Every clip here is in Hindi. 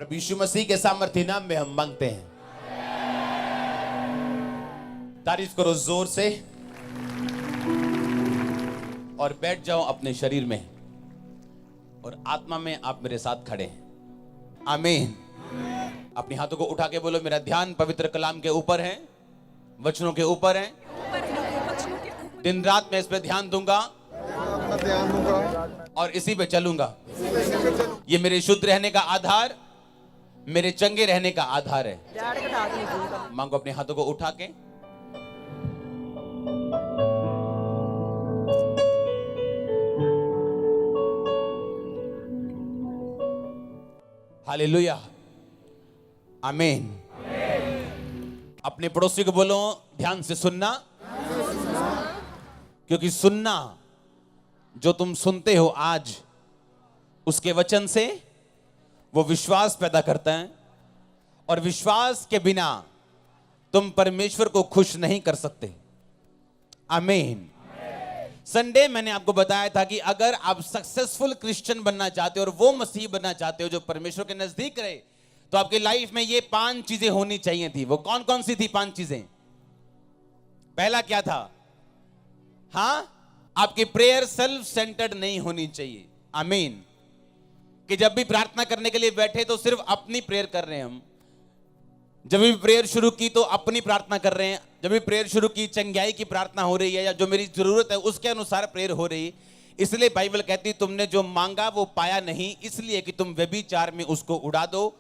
प्रभु यीशु मसीह के सामर्थ्य नाम में हम मांगते हैं। तारीफ करो जोर से और बैठ जाओ अपने शरीर में और आत्मा में आप मेरे साथ खड़े हैं। आमीन। अपने हाथों को उठा के बोलो, मेरा ध्यान पवित्र कलाम के ऊपर है, वचनों के ऊपर है। दिन रात मैं इस पे ध्यान दूंगा और इसी पे चलूंगा। ये मेरे शुद्ध रहने का आधार, मेरे चंगे रहने का आधार है। मांगो अपने हाथों को उठा के। हालेलुया, आमीन। अपने पड़ोसी को बोलो, ध्यान से सुनना, क्योंकि सुनना जो तुम सुनते हो आज उसके वचन से वो विश्वास पैदा करता है, और विश्वास के बिना तुम परमेश्वर को खुश नहीं कर सकते। आमीन। संडे मैंने आपको बताया था कि अगर आप सक्सेसफुल क्रिश्चियन बनना चाहते हो और वो मसीह बनना चाहते हो जो परमेश्वर के नजदीक रहे, तो आपकी लाइफ में ये 5 चीजें होनी चाहिए थी। वो कौन कौन सी थी 5 चीजें? पहला क्या था? आपकी प्रेयर सेल्फ सेंटर्ड नहीं होनी चाहिए। आमीन। कि जब भी प्रार्थना करने के लिए बैठे तो सिर्फ अपनी प्रेयर कर रहे हैं हम। जब भी प्रेयर शुरू की तो अपनी प्रार्थना कर रहे हैं। जब भी प्रेयर शुरू की चंगाई की प्रार्थना हो रही है या जो मेरी जरूरत है उसके अनुसार प्रेयर हो रही है। इसलिए बाइबल कहती है तुमने जो मांगा वो पाया नहीं, इसलिए कि तुम व्यभिचार में उसको उड़ा दो।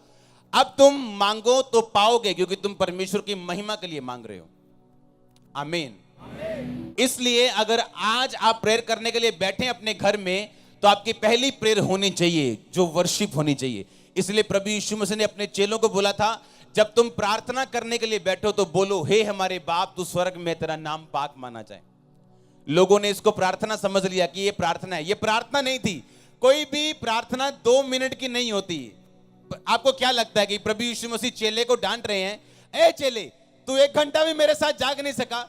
अब तुम मांगो तो पाओगे, क्योंकि तुम परमेश्वर की महिमा के लिए मांग रहे हो। आमीन। इसलिए अगर आज आप प्रेयर करने के लिए बैठे अपने घर में तो आपकी पहली प्रेयर होनी चाहिए जो वर्शिप होनी चाहिए। इसलिए प्रभु यीशु मसीह ने अपने चेलों को बोला था, जब तुम प्रार्थना करने के लिए बैठो तो बोलो, हे हमारे बाप तू स्वर्ग में तेरा नाम पाक माना जाए। लोगों ने इसको प्रार्थना समझ लिया कि ये प्रार्थना है। ये प्रार्थना नहीं थी। कोई भी प्रार्थना 2 मिनट की नहीं होती। आपको क्या लगता है कि प्रभु यीशु मसीह चेले को डांट रहे हैं, ए चेले तू 1 घंटा भी मेरे साथ जाग नहीं सका?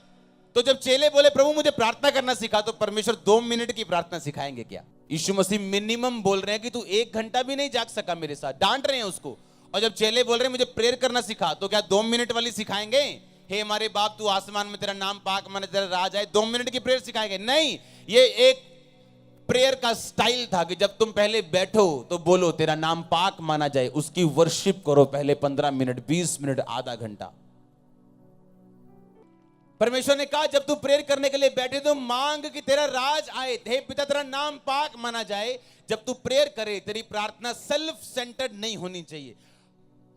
तो जब चेले बोले प्रभु मुझे प्रार्थना करना सिखा, तो परमेश्वर 2 मिनट की प्रार्थना सिखाएंगे क्या? यीशु मसीह मिनिमम बोल रहे हैं कि तू 1 घंटा भी नहीं जाग सका मेरे साथ, डांट रहे हैं उसको। और जब चेले बोल रहे हैं मुझे प्रेयर करना सिखा, तो क्या 2 मिनट वाली सिखाएंगे? हे हमारे बाप तू आसमान में तेरा नाम पाक माने तेरा राज आए, 2 मिनट की प्रेयर सिखाएंगे? नहीं। ये एक प्रेयर का स्टाइल था कि जब तुम पहले बैठो तो बोलो तेरा नाम पाक माना जाए, उसकी वर्शिप करो पहले 15 मिनट, 20 मिनट, आधा घंटा। परमेश्वर ने कहा जब तू प्रेयर करने के लिए बैठे तो मांग कि तेरा राज आए, हे पिता तेरा नाम पाक माना जाए। जब तू प्रेयर करे तेरी प्रार्थना सेल्फ सेंटर्ड नहीं होनी चाहिए।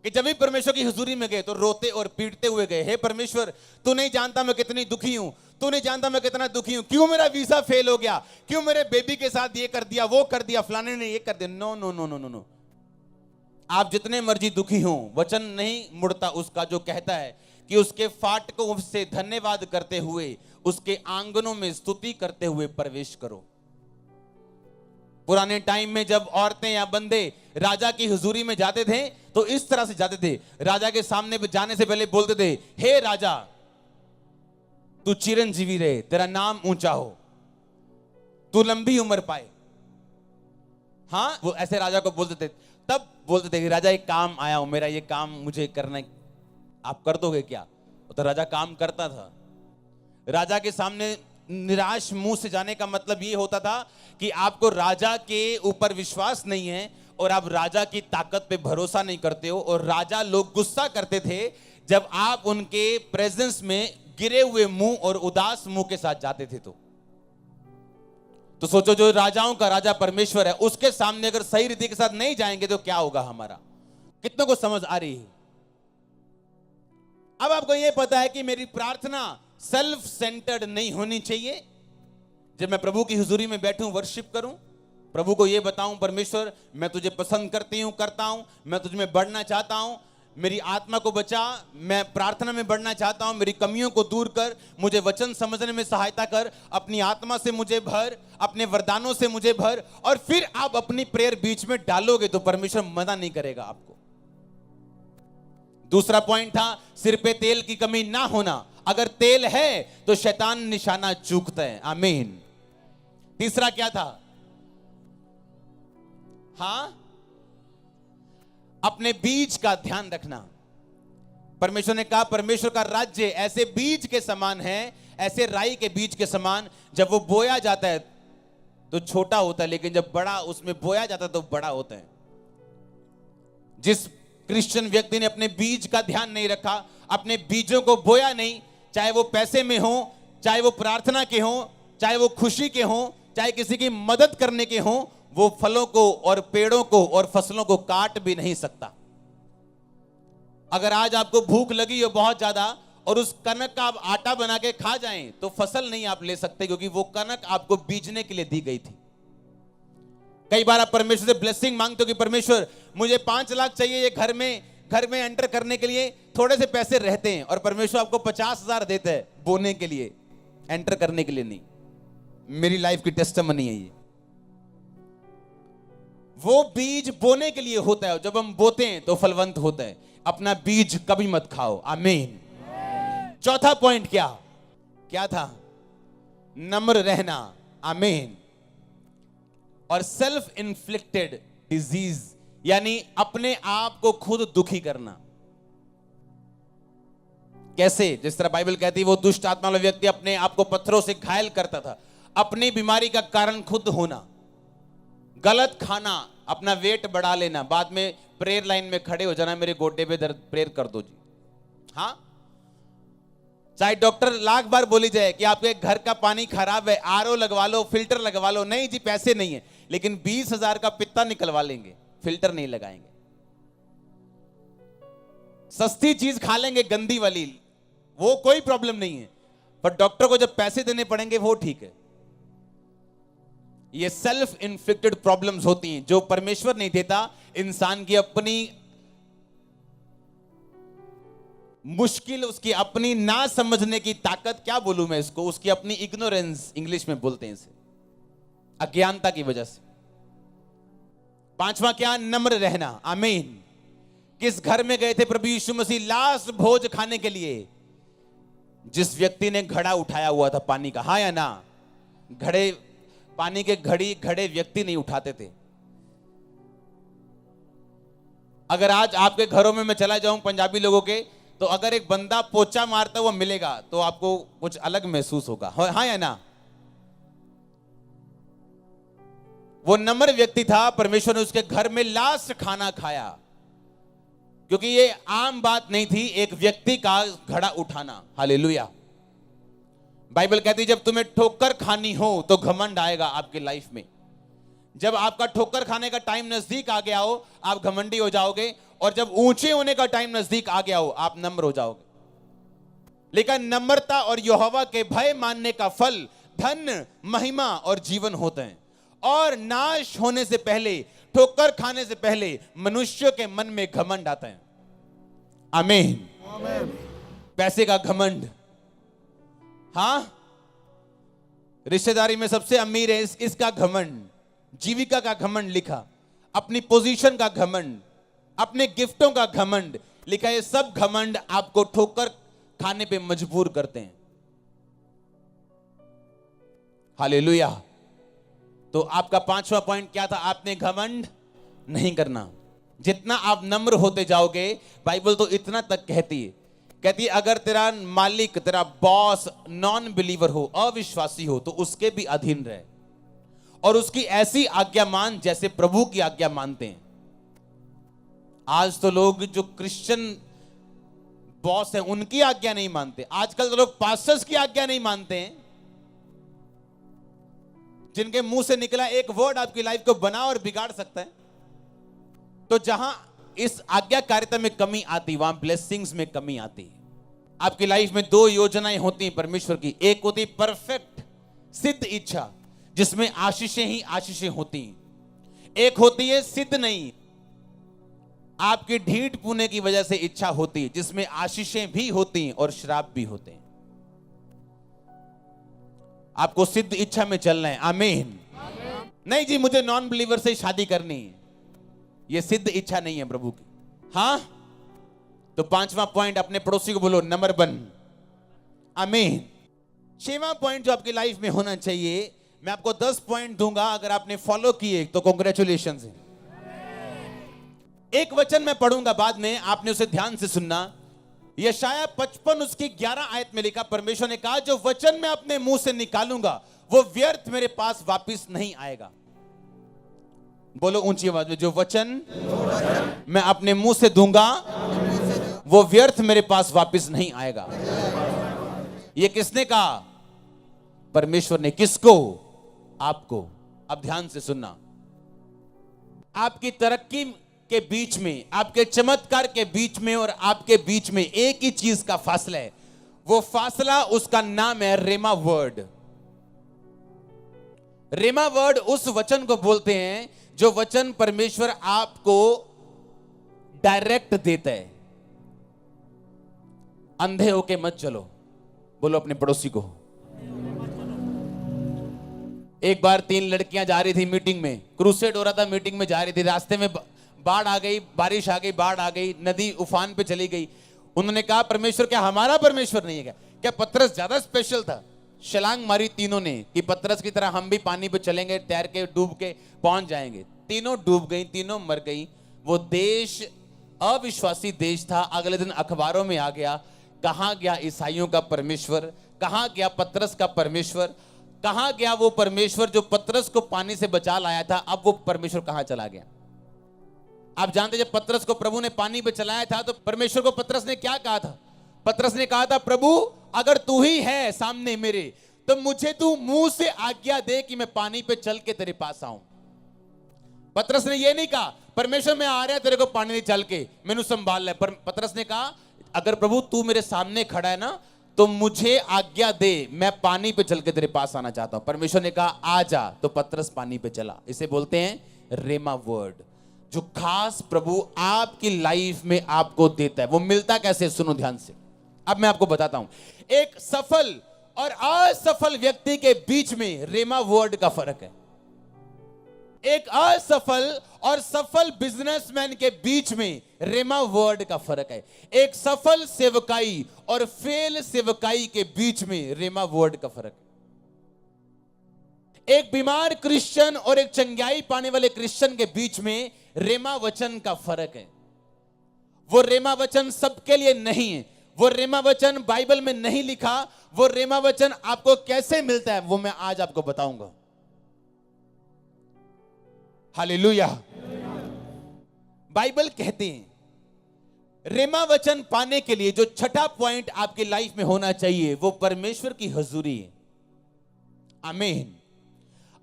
कि जब भी परमेश्वर की हुजूरी में गए तो रोते और पीटते हुए गए, हे परमेश्वर तू नहीं जानता मैं कितनी दुखी हूं, तू नहीं जानता मैं कितना दुखी हूं, क्यों मेरा वीजा फेल हो गया, क्यों मेरे बेबी के साथ ये कर दिया, वो कर दिया, फलाने ने ये कर दिया। No no no no no no. आप जितने मर्जी दुखी हो, वचन नहीं मुड़ता उसका जो कहता है कि उसके फाटकों से धन्यवाद करते हुए उसके आंगनों में स्तुति करते हुए प्रवेश करो। पुराने टाइम में जब औरतें या बंदे राजा की हुजूरी में जाते थे तो इस तरह से जाते थे। राजा के सामने जाने से पहले बोलते थे, हे राजा तू चिरंजीवी रहे, तेरा नाम ऊंचा हो, तू लंबी उम्र पाए। वो ऐसे राजा को बोलते थे। तब बोलते थे कि राजा एक काम आया हूं, मेरा ये काम मुझे करना, आप कर दोगे क्या? तो राजा काम करता था। राजा के सामने निराश मुंह से जाने का मतलब ये होता था कि आपको राजा के ऊपर विश्वास नहीं है और आप राजा की ताकत पे भरोसा नहीं करते हो। और राजा लोग गुस्सा करते थे जब आप उनके प्रेजेंस में गिरे हुए मुंह और उदास मुंह के साथ जाते थे। तो सोचो, जो राजाओं का राजा परमेश्वर है उसके सामने अगर सही रीति के साथ नहीं जाएंगे तो क्या होगा हमारा? कितनों को समझ आ रही है? अब आपको यह पता है कि मेरी प्रार्थना सेल्फ सेंटर्ड नहीं होनी चाहिए। जब मैं प्रभु की हुजूरी में बैठूं, वर्शिप करूं, प्रभु को यह बताऊं, परमेश्वर मैं तुझे पसंद करता हूं, मैं तुझ में बढ़ना चाहता हूं, मेरी आत्मा को बचा, मैं प्रार्थना में बढ़ना चाहता हूं, मेरी कमियों को दूर कर, मुझे वचन समझने में सहायता कर, अपनी आत्मा से मुझे भर, अपने वरदानों से मुझे भर। और फिर आप अपनी प्रेयर बीच में डालोगे तो परमेश्वर मना नहीं करेगा आपको। दूसरा पॉइंट था सिर पे तेल की कमी ना होना। अगर तेल है तो शैतान निशाना चूकता है। आमीन। तीसरा क्या था? अपने बीज का ध्यान रखना। परमेश्वर ने कहा परमेश्वर का राज्य ऐसे बीज के समान है, ऐसे राई के बीज के समान, जब वो बोया जाता है तो छोटा होता है, लेकिन जब बड़ा उसमें बोया जाता है तो बड़ा होता है। जिस क्रिश्चियन व्यक्ति ने अपने बीज का ध्यान नहीं रखा, अपने बीजों को बोया नहीं, चाहे वो पैसे में हो, चाहे वो प्रार्थना के हो, चाहे वो खुशी के हो, चाहे किसी की मदद करने के हो, वो फलों को और पेड़ों को और फसलों को काट भी नहीं सकता। अगर आज आपको भूख लगी हो बहुत ज्यादा और उस कनक का आप आटा बना के खा जाएं तो फसल नहीं आप ले सकते, क्योंकि वो कनक आपको बीजने के लिए दी गई थी। कई बार आप परमेश्वर से ब्लेसिंग मांगते हो कि परमेश्वर मुझे 5 लाख चाहिए ये घर में एंटर करने के लिए, थोड़े से पैसे रहते हैं, और परमेश्वर आपको 50,000 देता है बोने के लिए, एंटर करने के लिए नहीं। मेरी लाइफ की टेस्टिमनी है ये। वो बीज बोने के लिए होता है, जब हम बोते हैं तो फलवंत होता है। अपना बीज कभी मत खाओ। आमीन। चौथा पॉइंट क्या था? नम्र रहना। आमीन। और सेल्फ इन्फ्लिक्टेड डिजीज, यानी अपने आप को खुद दुखी करना। कैसे? जिस तरह बाइबल कहती है वो दुष्ट आत्मा वाला व्यक्ति अपने आप को पत्थरों से घायल करता था। अपनी बीमारी का कारण खुद होना, गलत खाना, अपना वेट बढ़ा लेना, बाद में प्रेयर लाइन में खड़े हो जाना, मेरे गोड्डे पे दर्द, प्रेयर कर दो जी। हाँ, चाहे डॉक्टर लाख बार बोली जाए कि आपके घर का पानी खराब है, आरओ लगवा लो, फिल्टर लगवा लो, नहीं जी पैसे नहीं है, लेकिन 20,000 का पित्ता निकलवा लेंगे, फिल्टर नहीं लगाएंगे। सस्ती चीज खा लेंगे गंदी वाली, वो कोई प्रॉब्लम नहीं है, पर डॉक्टर को जब पैसे देने पड़ेंगे वो ठीक है। ये सेल्फ इन्फ्लिक्टेड प्रॉब्लम्स होती हैं जो परमेश्वर नहीं देता, इंसान की अपनी मुश्किल, उसकी अपनी ना समझने की ताकत, क्या बोलूं मैं इसको, उसकी अपनी इग्नोरेंस, इंग्लिश में बोलते हैं इसे, अज्ञानता की वजह से। पांचवा क्या? नम्र रहना। आमीन। किस घर में गए थे प्रभु यीशु मसीह लास्ट भोज खाने के लिए? जिस व्यक्ति ने घड़ा उठाया हुआ था पानी का, हाँ या ना? पानी के घड़े व्यक्ति नहीं उठाते थे। अगर आज आपके घरों में मैं चला जाऊं पंजाबी लोगों के, तो अगर एक बंदा पोचा मारता हुआ मिलेगा तो आपको कुछ अलग महसूस होगा, हाँ या ना? वो नम्र व्यक्ति था, परमेश्वर ने उसके घर में लास्ट खाना खाया, क्योंकि ये आम बात नहीं थी एक व्यक्ति का घड़ा उठाना। हालेलुया। बाइबल कहती है जब तुम्हें ठोकर खानी हो तो घमंड आएगा आपकी लाइफ में। जब आपका ठोकर खाने का टाइम नजदीक आ गया हो आप घमंडी हो जाओगे, और जब ऊंचे होने का टाइम नजदीक आ गया हो आप नम्र हो जाओगे। लेकिन नम्रता और यहोवा के भय मानने का फल धन, महिमा और जीवन होते हैं। और नाश होने से पहले, ठोकर खाने से पहले मनुष्य के मन में घमंड आता है। आमीन। पैसे का घमंड, हाँ, रिश्तेदारी में सबसे अमीर है इसका घमंड, जीविका का घमंड लिखा, अपनी पोजीशन का घमंड, अपने गिफ्टों का घमंड लिखा। ये सब घमंड आपको ठोकर खाने पे मजबूर करते हैं। हालेलुया। तो आपका पांचवा पॉइंट क्या था? आपने घमंड नहीं करना। जितना आप नम्र होते जाओगे, बाइबल तो इतना तक कहती है अगर तेरा मालिक, तेरा बॉस नॉन बिलीवर हो, अविश्वासी हो, तो उसके भी अधीन रहे और उसकी ऐसी आज्ञा मान जैसे प्रभु की आज्ञा मानते हैं। आज तो लोग जो क्रिश्चियन बॉस हैं उनकी आज्ञा नहीं मानते। आजकल तो लोग पास्टर्स की आज्ञा नहीं मानते हैं, जिनके मुंह से निकला एक वर्ड आपकी लाइफ को बना और बिगाड़ सकता है। तो जहां इस आज्ञाकारिता में कमी आती, वहां ब्लेसिंग्स में कमी आती। आपकी लाइफ में 2 योजनाएं होती हैं परमेश्वर की। एक होती परफेक्ट सिद्ध इच्छा, जिसमें आशीषें ही आशीषें होती हैं। एक होती है सिद्ध नहीं, आपकी ढीठ पुणे की वजह से इच्छा होती है, जिसमें आशीषें भी होती हैं और श्राप भी होते हैं। आपको सिद्ध इच्छा में चलना है। आमीन। नहीं जी मुझे नॉन बिलीवर से शादी करनी है, यह सिद्ध इच्छा नहीं है प्रभु की। हाँ, तो पांचवा पॉइंट, अपने पड़ोसी को बोलो नंबर 1। आमीन। 6वां पॉइंट जो आपकी लाइफ में होना चाहिए, मैं आपको 10 पॉइंट दूंगा, अगर आपने फॉलो किए तो कांग्रेचुलेशंस है। एक वचन मैं पढ़ूंगा बाद में, आपने उसे ध्यान से सुनना। यशाया 55 उसकी 11 आयत में लिखा, परमेश्वर ने कहा जो वचन मैं अपने मुंह से निकालूंगा वो व्यर्थ मेरे पास वापस नहीं आएगा। बोलो ऊंची आवाज में, जो वचन मैं अपने मुंह से दूंगा वो व्यर्थ मेरे पास वापस नहीं आएगा। ये किसने कहा? परमेश्वर ने। किसको? आपको। अब ध्यान से सुनना। आपकी तरक्की के बीच में, आपके चमत्कार के बीच में और आपके बीच में एक ही चीज का फासला है। वो फासला, उसका नाम है रेमा वर्ड। रेमा वर्ड उस वचन को बोलते हैं जो वचन परमेश्वर आपको डायरेक्ट देता है। अंधे होके मत चलो। बोलो अपने पड़ोसी को। एक बार 3 लड़कियां जा रही थी मीटिंग में, क्रूसेड हो रहा था, मीटिंग में जा रही थी, रास्ते में बाढ़ आ गई, बारिश आ गई, बाढ़ आ गई, नदी उफान पे चली गई। उन्होंने कहा परमेश्वर क्या हमारा परमेश्वर नहीं है क्या? क्या पतरस ज्यादा स्पेशल था? छलांग मारी तीनों ने कि पतरस की तरह हम भी पानी पे चलेंगे, तैर के डूब के पहुंच जाएंगे। तीनों डूब गई, तीनों मर गई। वो देश अविश्वासी देश था। अगले दिन अखबारों में आ गया, कहां गया ईसाइयों का परमेश्वर, कहां गया पतरस का परमेश्वर, कहां गया वो परमेश्वर जो पतरस को पानी से बचा लाया था। अब वो परमेश्वर कहां चला गया? आप जानते, जब पतरस को प्रभु ने पानी पे चलाया था तो परमेश्वर को पतरस ने क्या कहा था? पतरस ने कहा था, प्रभु अगर तू ही है सामने मेरे तो मुझे तू मुंह से आज्ञा दे कि मैं पानी पे चल के तेरे पास आऊं। पतरस ने यह नहीं कहा परमेश्वर मैं आ रहा तेरे को पानी नहीं चल के मैनू संभाल ले। पर पतरस ने कहा अगर प्रभु तू मेरे सामने खड़ा है ना तो मुझे आज्ञा दे, मैं पानी पे चल के तेरे पास आना चाहता हूं। परमेश्वर ने कहा आ जा, तो पतरस पानी पे चला। इसे बोलते हैं रेमा वर्ड, जो खास प्रभु आपकी लाइफ में आपको देता है। वो मिलता कैसे? सुनो ध्यान से। अब मैं आपको बताता हूं। एक सफल और असफल व्यक्ति के बीच में रेमा वर्ड का फर्क है। एक असफल और सफल बिजनेसमैन के बीच में रेमा वर्ड का फर्क है। एक सफल सेवकाई और फेल सेवकाई के बीच में रेमा वर्ड का फर्क है। एक बीमार क्रिश्चियन और एक चंगाई पाने वाले क्रिश्चियन के बीच में रेमा वचन का फर्क है। वो रेमा वचन सबके लिए नहीं है। वो रेमा वचन बाइबल में नहीं लिखा। वो रेमा वचन आपको कैसे मिलता है वो मैं आज आपको बताऊंगा। हालेलुया। बाइबल कहते हैं रेमा वचन पाने के लिए जो छठा पॉइंट आपकी लाइफ में होना चाहिए वो परमेश्वर की हुजूरी है। आमीन।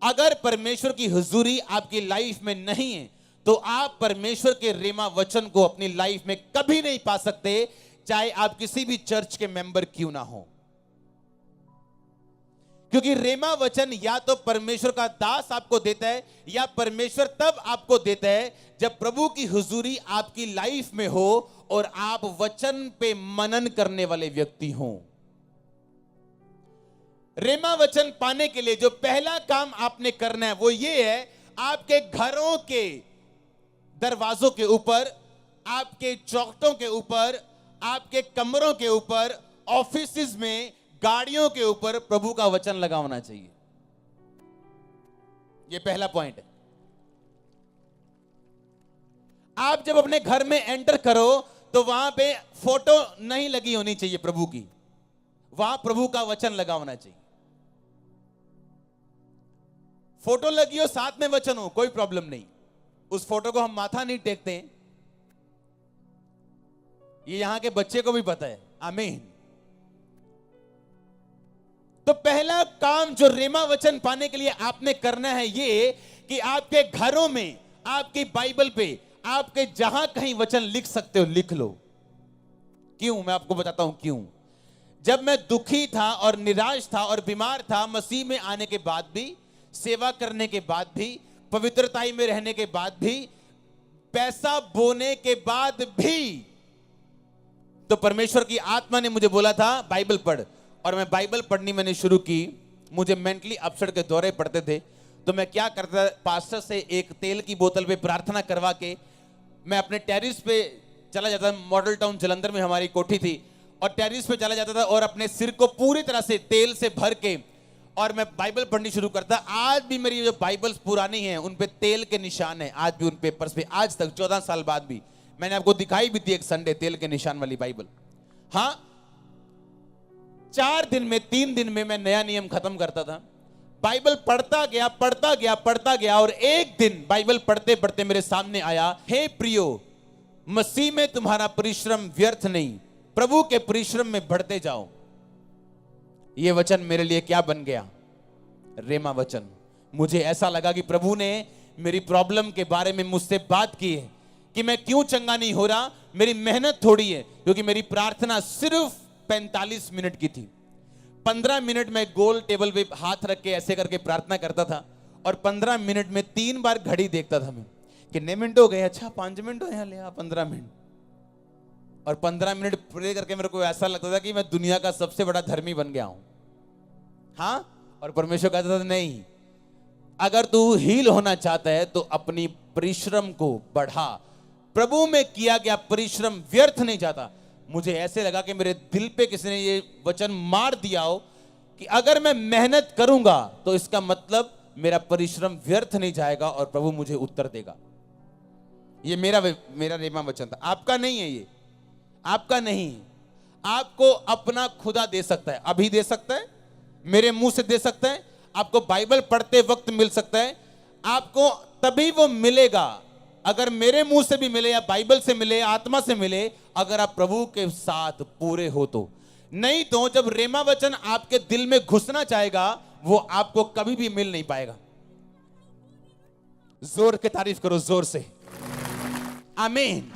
अगर परमेश्वर की हुजूरी आपकी लाइफ में नहीं है तो आप परमेश्वर के रेमा वचन को अपनी लाइफ में कभी नहीं पा सकते, चाहे आप किसी भी चर्च के मेंबर क्यों ना हो। क्योंकि रेमा वचन या तो परमेश्वर का दास आपको देता है या परमेश्वर तब आपको देता है जब प्रभु की हुजूरी आपकी लाइफ में हो और आप वचन पे मनन करने वाले व्यक्ति हो। रेमा वचन पाने के लिए जो पहला काम आपने करना है वो ये है, आपके घरों के दरवाजों के ऊपर, आपके चौखटों के ऊपर, आपके कमरों के ऊपर, ऑफिस में, गाड़ियों के ऊपर प्रभु का वचन लगा होना चाहिए। यह पहला पॉइंट है। आप जब अपने घर में एंटर करो तो वहां पे फोटो नहीं लगी होनी चाहिए प्रभु की, वहां प्रभु का वचन लगा होना चाहिए। फोटो लगी हो साथ में वचन हो कोई प्रॉब्लम नहीं, उस फोटो को हम माथा नहीं टेकते हैं। ये यहां के बच्चे को भी पता है। आमीन। तो पहला काम जो रेमा वचन पाने के लिए आपने करना है ये कि आपके घरों में, आपकी बाइबल पे, आपके जहां कहीं वचन लिख सकते हो लिख लो। क्यों? मैं आपको बताता हूं क्यों। जब मैं दुखी था और निराश था और बीमार था, मसीह में आने के बाद भी, सेवा करने के बाद भी, पवित्रताई में रहने के बाद भी, पैसा बोने के बाद भी, तो परमेश्वर की आत्मा ने मुझे बोला था बाइबल पढ़, और मैं बाइबल पढ़नी मैंने शुरू की। मुझे मेंटली अपसेट के दौरे पड़ते थे तो मैं क्या करता, पास्टर से एक तेल की बोतल पे प्रार्थना करवा के मैं अपने टेरिस पे चला जाता। मॉडल टाउन जलंधर में हमारी कोठी थी और टेरिस पे चला जाता था और अपने सिर को पूरी तरह से तेल से भर के और मैं बाइबल पढ़नी शुरू करता, आज भी मेरी जो बाइबल्स पुरानी हैं उन पे तेल के निशान हैं, आज भी उन पेपर्स पे, आज तक 14 साल बाद भी। मैंने आपको दिखाई भी थी एक संडे तेल के निशान वाली बाइबल। हाँ, 4 दिन में 3 दिन में मैं नया नियम खत्म करता था। बाइबल पढ़ता गया पढ़ता गया पढ़ता गया, और एक दिन बाइबल पढ़ते पढ़ते मेरे सामने आया, हे प्रियो, मसीह में तुम्हारा परिश्रम व्यर्थ नहीं, प्रभु के परिश्रम में बढ़ते जाओ। यह वचन मेरे लिए क्या बन गया? रेमा वचन। मुझे ऐसा लगा कि प्रभु ने मेरी प्रॉब्लम के बारे में मुझसे बात की है कि मैं क्यों चंगा नहीं हो रहा। मेरी मेहनत थोड़ी है, क्योंकि मेरी प्रार्थना सिर्फ 45 मिनट की थी। 15 मिनट में गोल टेबल पे हाथ रख के ऐसे करके प्रार्थना करता था, और 15 मिनट में 3 बार घड़ी देखता था मैं, कितने मिनट हो गए? अच्छा 5 मिनट हो यहाँ, ले 15 मिनट। और 15 मिनट प्रे करके मेरे को ऐसा लगता था कि मैं दुनिया का सबसे बड़ा धर्मी बन गया हूं। हाँ, और परमेश्वर कहता था नहीं, अगर तू हील होना चाहता है तो अपनी परिश्रम को बढ़ा। प्रभु में किया गया परिश्रम व्यर्थ नहीं जाता। मुझे ऐसे लगा कि मेरे दिल पे किसी ने ये वचन मार दिया हो कि अगर मैं मेहनत करूंगा तो इसका मतलब मेरा परिश्रम व्यर्थ नहीं जाएगा और प्रभु मुझे उत्तर देगा। ये मेरा रेमा वचन था। आपका नहीं है, ये आपका नहीं। आपको अपना खुदा दे सकता है, अभी दे सकता है, मेरे मुंह से दे सकता है, आपको बाइबल पढ़ते वक्त मिल सकता है। आपको तभी वो मिलेगा अगर मेरे मुंह से भी मिले, या बाइबल से मिले, आत्मा से मिले, अगर आप प्रभु के साथ पूरे हो तो। नहीं तो जब रेमा वचन आपके दिल में घुसना चाहेगा, वो आपको कभी भी मिल नहीं पाएगा। जोर के तारीफ करो, जोर से आमीन।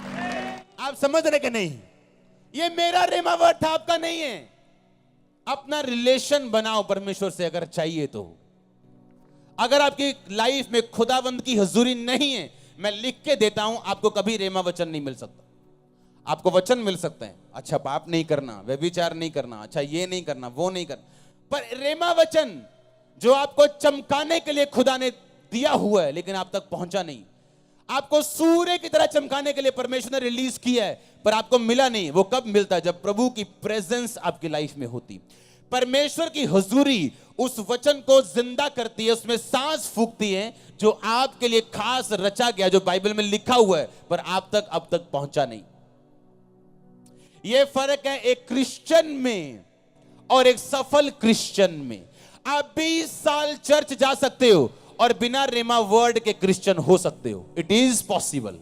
आप समझ रहे कि नहीं? ये मेरा रेमा वर्ड था, आपका नहीं है। अपना रिलेशन बनाओ परमेश्वर से अगर चाहिए तो। अगर आपकी लाइफ में खुदावंद की हुजूरी नहीं है, मैं लिख के देता हूं, आपको कभी रेमा वचन नहीं मिल सकता। आपको वचन मिल सकते हैं, अच्छा पाप नहीं करना, व्यभिचार नहीं करना, अच्छा ये नहीं करना, वो नहीं करना, पर रेमा वचन जो आपको चमकाने के लिए खुदा ने दिया हुआ है लेकिन आप तक पहुंचा नहीं। आपको सूर्य की तरह चमकाने के लिए परमेश्वर ने रिलीज किया है, पर आपको मिला नहीं। वो कब मिलता है? जब प्रभु की प्रेजेंस आपकी लाइफ में होती। परमेश्वर की हुजूरी उस वचन को जिंदा करती है, उसमें सांस फूंकती है, जो आपके लिए खास रचा गया, जो बाइबल में लिखा हुआ है, पर आप तक अब तक पहुंचा नहीं। यह फर्क है एक क्रिश्चियन में और एक सफल क्रिश्चियन में। आप 20 साल चर्च जा सकते हो और बिना रेमा वर्ड के क्रिश्चियन हो सकते हो। It is possible.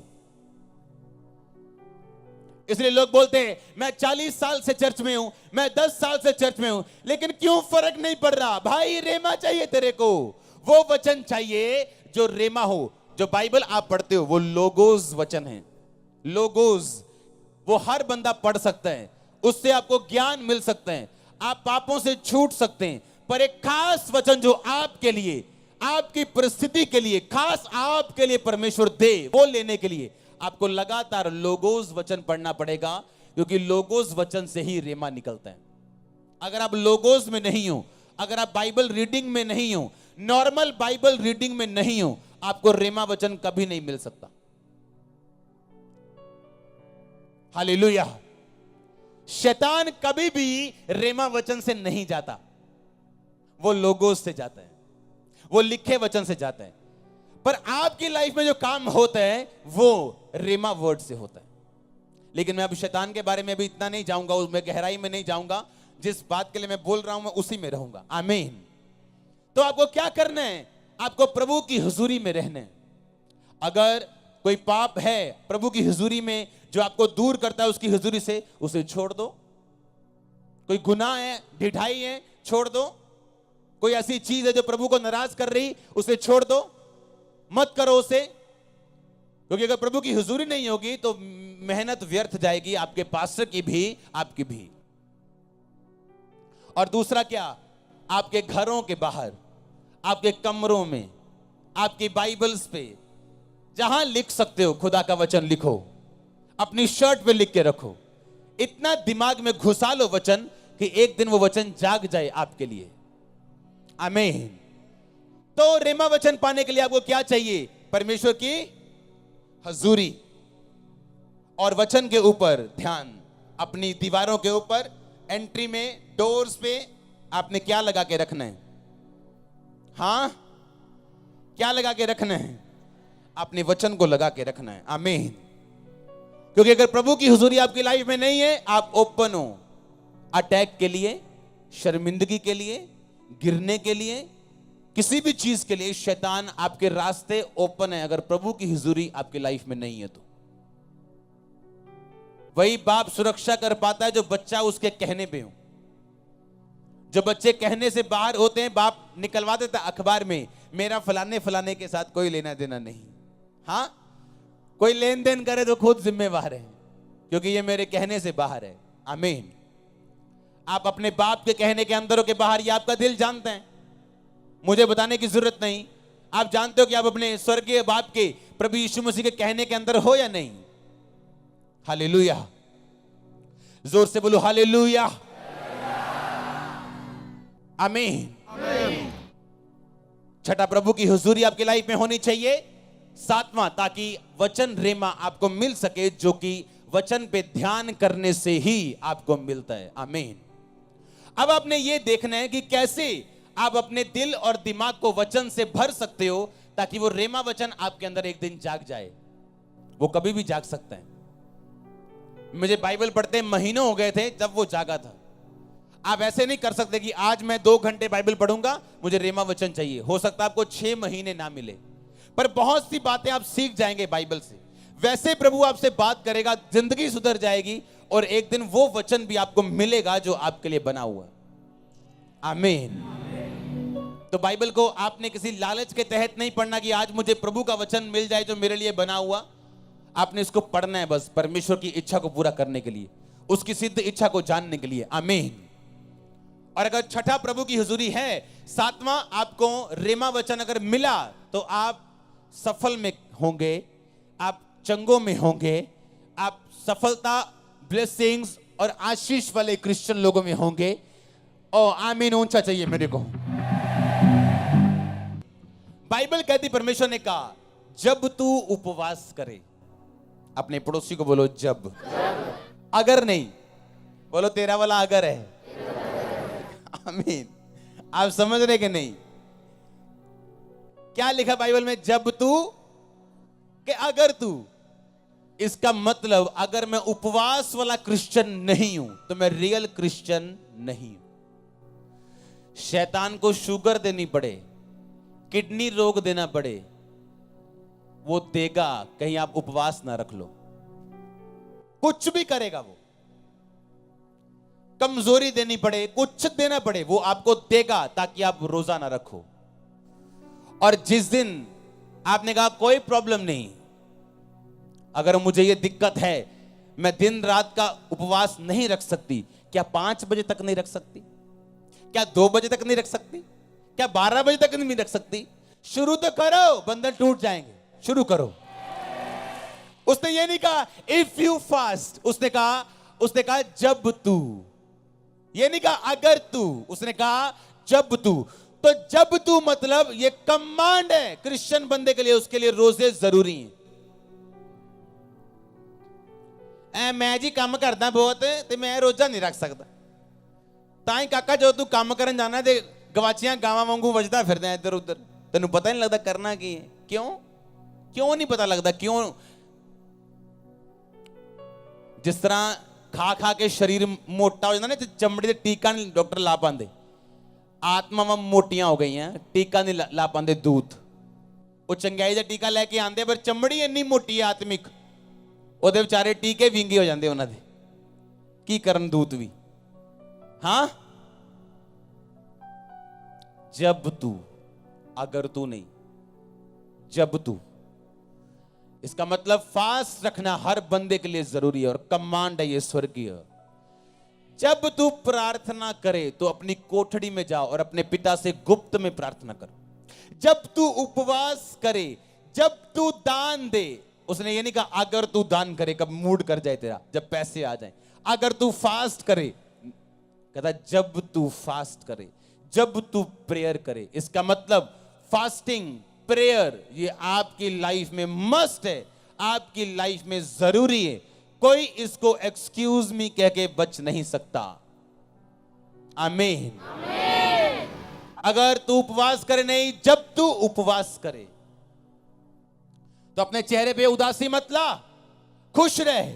इसलिए लोग बोलते हैं मैं 40 साल से चर्च में हूं, मैं 10 साल से चर्च में हूं, लेकिन क्यों फर्क नहीं पड़ रहा? भाई रेमा चाहिए तेरे को, वो वचन चाहिए जो रेमा हो। जो बाइबल आप पढ़ते हो वो लोगोस वचन है। लोगोस वो हर बंदा पढ़ सकता है, उससे आपको ज्ञान मिल सकता है, आप पापों से छूट सकते हैं। पर एक खास वचन जो आपके लिए, आपकी परिस्थिति के लिए, खास आपके लिए परमेश्वर दे, वो लेने के लिए आपको लगातार लोगोस वचन पढ़ना पड़ेगा, क्योंकि लोगोस वचन से ही रेमा निकलता है। अगर आप लोगोस में नहीं हो, अगर आप बाइबल रीडिंग में नहीं हो, नॉर्मल बाइबल रीडिंग में नहीं हो, आपको रेमा वचन कभी नहीं मिल सकता। हालेलुया। शैतान कभी भी रेमा वचन से नहीं जाता, वो लोगोस से जाता है, वो लिखे वचन से जाता है। पर आपकी लाइफ में जो काम होता है वो रेमा वर्ड से होता है। लेकिन मैं अब शैतान के बारे में अभी इतना नहीं जाऊंगा, उसमें गहराई में नहीं जाऊंगा। जिस बात के लिए मैं बोल रहा हूं मैं उसी में रहूंगा। आमीन। तो आपको क्या करना है? आपको प्रभु की हुजूरी में रहना है। अगर कोई पाप है प्रभु की हुजूरी में जो आपको दूर करता है उसकी हुजूरी से, उसे छोड़ दो। कोई गुनाह है, ढिठाई है, छोड़ दो। कोई ऐसी चीज है जो प्रभु को नाराज कर रही, उसे छोड़ दो, मत करो उसे। क्योंकि अगर प्रभु की हुजूरी नहीं होगी तो मेहनत व्यर्थ जाएगी, आपके पास्टर की भी, आपकी भी। और दूसरा क्या? आपके घरों के बाहर, आपके कमरों में, आपकी बाइबल्स पे, जहां लिख सकते हो खुदा का वचन लिखो, अपनी शर्ट पे लिख के रखो। इतना दिमाग में घुसा लो वचन कि एक दिन वो वचन जाग जाए आपके लिए। आमीन। तो रेमा वचन पाने के लिए आपको क्या चाहिए? परमेश्वर की हुजूरी और वचन के ऊपर ध्यान। अपनी दीवारों के ऊपर, एंट्री में, डोर्स पे आपने क्या लगा के रखना है? हाँ, क्या लगा के रखना है? अपने वचन को लगा के रखना है। आमीन। क्योंकि अगर प्रभु की हुजूरी आपकी लाइफ में नहीं है, आप ओपन हो अटैक के लिए, शर्मिंदगी के लिए, गिरने के लिए, किसी भी चीज के लिए शैतान आपके रास्ते ओपन है अगर प्रभु की हुजूरी आपकी लाइफ में नहीं है तो। वही बाप सुरक्षा कर पाता है जो बच्चा उसके कहने पे हो। जो बच्चे कहने से बाहर होते हैं, बाप निकलवा देता अखबार में, मेरा फलाने फलाने के साथ कोई लेना देना नहीं। हाँ, कोई लेन देन करे तो खुद जिम्मेवार है, क्योंकि ये मेरे कहने से बाहर है। आमीन। आप अपने बाप के कहने के अंदर हो के बाहर, ये आपका दिल जानते हैं, मुझे बताने की जरूरत नहीं। आप जानते हो कि आप अपने स्वर्गीय बाप के प्रभु यीशु मसीह के कहने के अंदर हो या नहीं। हालेलुया। जोर से बोलो हालेलुया। आमीन। छठा, प्रभु की हुजूरी आपकी लाइफ में होनी चाहिए। सातवां, ताकि वचन रेमा आपको मिल सके, जो कि वचन पे ध्यान करने से ही आपको मिलता है। आमीन। अब आपने ये देखना है कि कैसे आप अपने दिल और दिमाग को वचन से भर सकते हो, ताकि वो रेमा वचन आपके अंदर एक दिन जाग जाए। वो कभी भी जाग सकता है। मुझे बाइबल पढ़ते महीनों हो गए थे जब वो जागा था। आप ऐसे नहीं कर सकते कि आज मैं 2 घंटे बाइबल पढ़ूंगा, मुझे रेमा वचन चाहिए। हो सकता है आपको 6 महीने ना मिले, पर बहुत सी बातें आप सीख जाएंगे बाइबल से। वैसे प्रभु आपसे बात करेगा, जिंदगी सुधर जाएगी, और एक दिन वो वचन भी आपको मिलेगा जो आपके लिए बना हुआ। आमीन। तो बाइबल को आपने किसी लालच के तहत नहीं पढ़ना कि आज मुझे प्रभु का वचन मिल जाए जो मेरे लिए बना हुआ। आपने इसको पढ़ना है बस परमेश्वर की इच्छा को पूरा करने के लिए, उसकी सिद्ध इच्छा को जानने के लिए। आमीन। और अगर छठा प्रभु की हुजूरी है, सातवां आपको रेमा वचन अगर मिला, तो आप सफल में होंगे, आप चंगों में होंगे, आप सफलता, ब्लेसिंग्स और आशीष वाले क्रिश्चियन लोगों में होंगे। और आमीन ऊंचा चाहिए मेरे को। बाइबल कहती, परमेश्वर ने कहा, जब तू उपवास करे, अपने पड़ोसी को बोलो जब। अगर नहीं, बोलो तेरा वाला अगर है। आमीन। आप समझ रहे कि नहीं? क्या लिखा बाइबल में? जब तू कि अगर तू। इसका मतलब अगर मैं उपवास वाला क्रिश्चियन नहीं हूं तो मैं रियल क्रिश्चियन नहीं हूं। शैतान को शुगर देनी पड़े, किडनी रोग देना पड़े, वो देगा, कहीं आप उपवास ना रख लो। कुछ भी करेगा वो, कमजोरी देनी पड़े, कुछ देना पड़े, वो आपको देगा ताकि आप रोजा ना रखो। और जिस दिन आपने कहा कोई प्रॉब्लम नहीं, अगर मुझे ये दिक्कत है, मैं दिन रात का उपवास नहीं रख सकती, क्या 5 बजे तक नहीं रख सकती? क्या 2 बजे तक नहीं रख सकती? क्या 12 बजे तक नहीं रख सकती? शुरू तो करो, बंधन टूट जाएंगे। शुरू करो। उसने ये नहीं कहा इफ यू फास्ट, उसने कहा जब तू। ये नहीं कहा अगर तू, उसने कहा जब तू। तो जब तू मतलब ये कमांड है क्रिश्चियन बंदे के लिए, उसके लिए रोजे जरूरी हैं। मैं जी काम करदा बहुत ते मैं रोजा नहीं रख सकता। ताई काका जो तू काम करन जाना ते गवाचियां गावां वांगू वजदा फिरदा इधर उधर, तेनू पता नहीं लगता करना की है। क्यों नहीं पता लगता? क्यों? जिस तरह खा खा के शरीर मोटा हो जाता ना, चमड़ी ते टीका नहीं डॉक्टर ला पाते, आत्मावां मोटियां हो गई हैं, टीका नहीं ला पाते दूत। वो चंगाई का टीका लैके आते पर चमड़ी इन्नी मोटी है आत्मिक, ਉਹਦੇ ਵਿਚਾਰੇ ਟੀਕੇ ਵਿੰਗੇ ਹੋ ਜਾਂਦੇ ਉਹਨਾਂ ਦੇ। ਕੀ ਕਰਨ ਦੂਤ ਵੀ। हाँ, जब तू, अगर तू नहीं, जब तू। इसका मतलब फास्ट रखना हर बंदे के लिए जरूरी है और कमांड है ये स्वर्गीय। जब तू प्रार्थना करे तो अपनी कोठड़ी में जाओ और अपने पिता से गुप्त में प्रार्थना कर। जब तू उपवास करे, जब तू दान दे, उसने ये नहीं कहा अगर तू दान करे, कब मूड कर जाए तेरा, जब पैसे आ जाए। अगर तू फास्ट करे, कहता जब तू फास्ट करे, जब तू प्रेयर करे। इसका मतलब फास्टिंग, प्रेयर ये आपकी लाइफ में मस्ट है, आपकी लाइफ में जरूरी है। कोई इसको एक्सक्यूज मी कह के बच नहीं सकता। आमीन। अगर तू उपवास करे नहीं, जब तू उपवास करे तो अपने चेहरे पे उदासी मत ला, खुश रहे,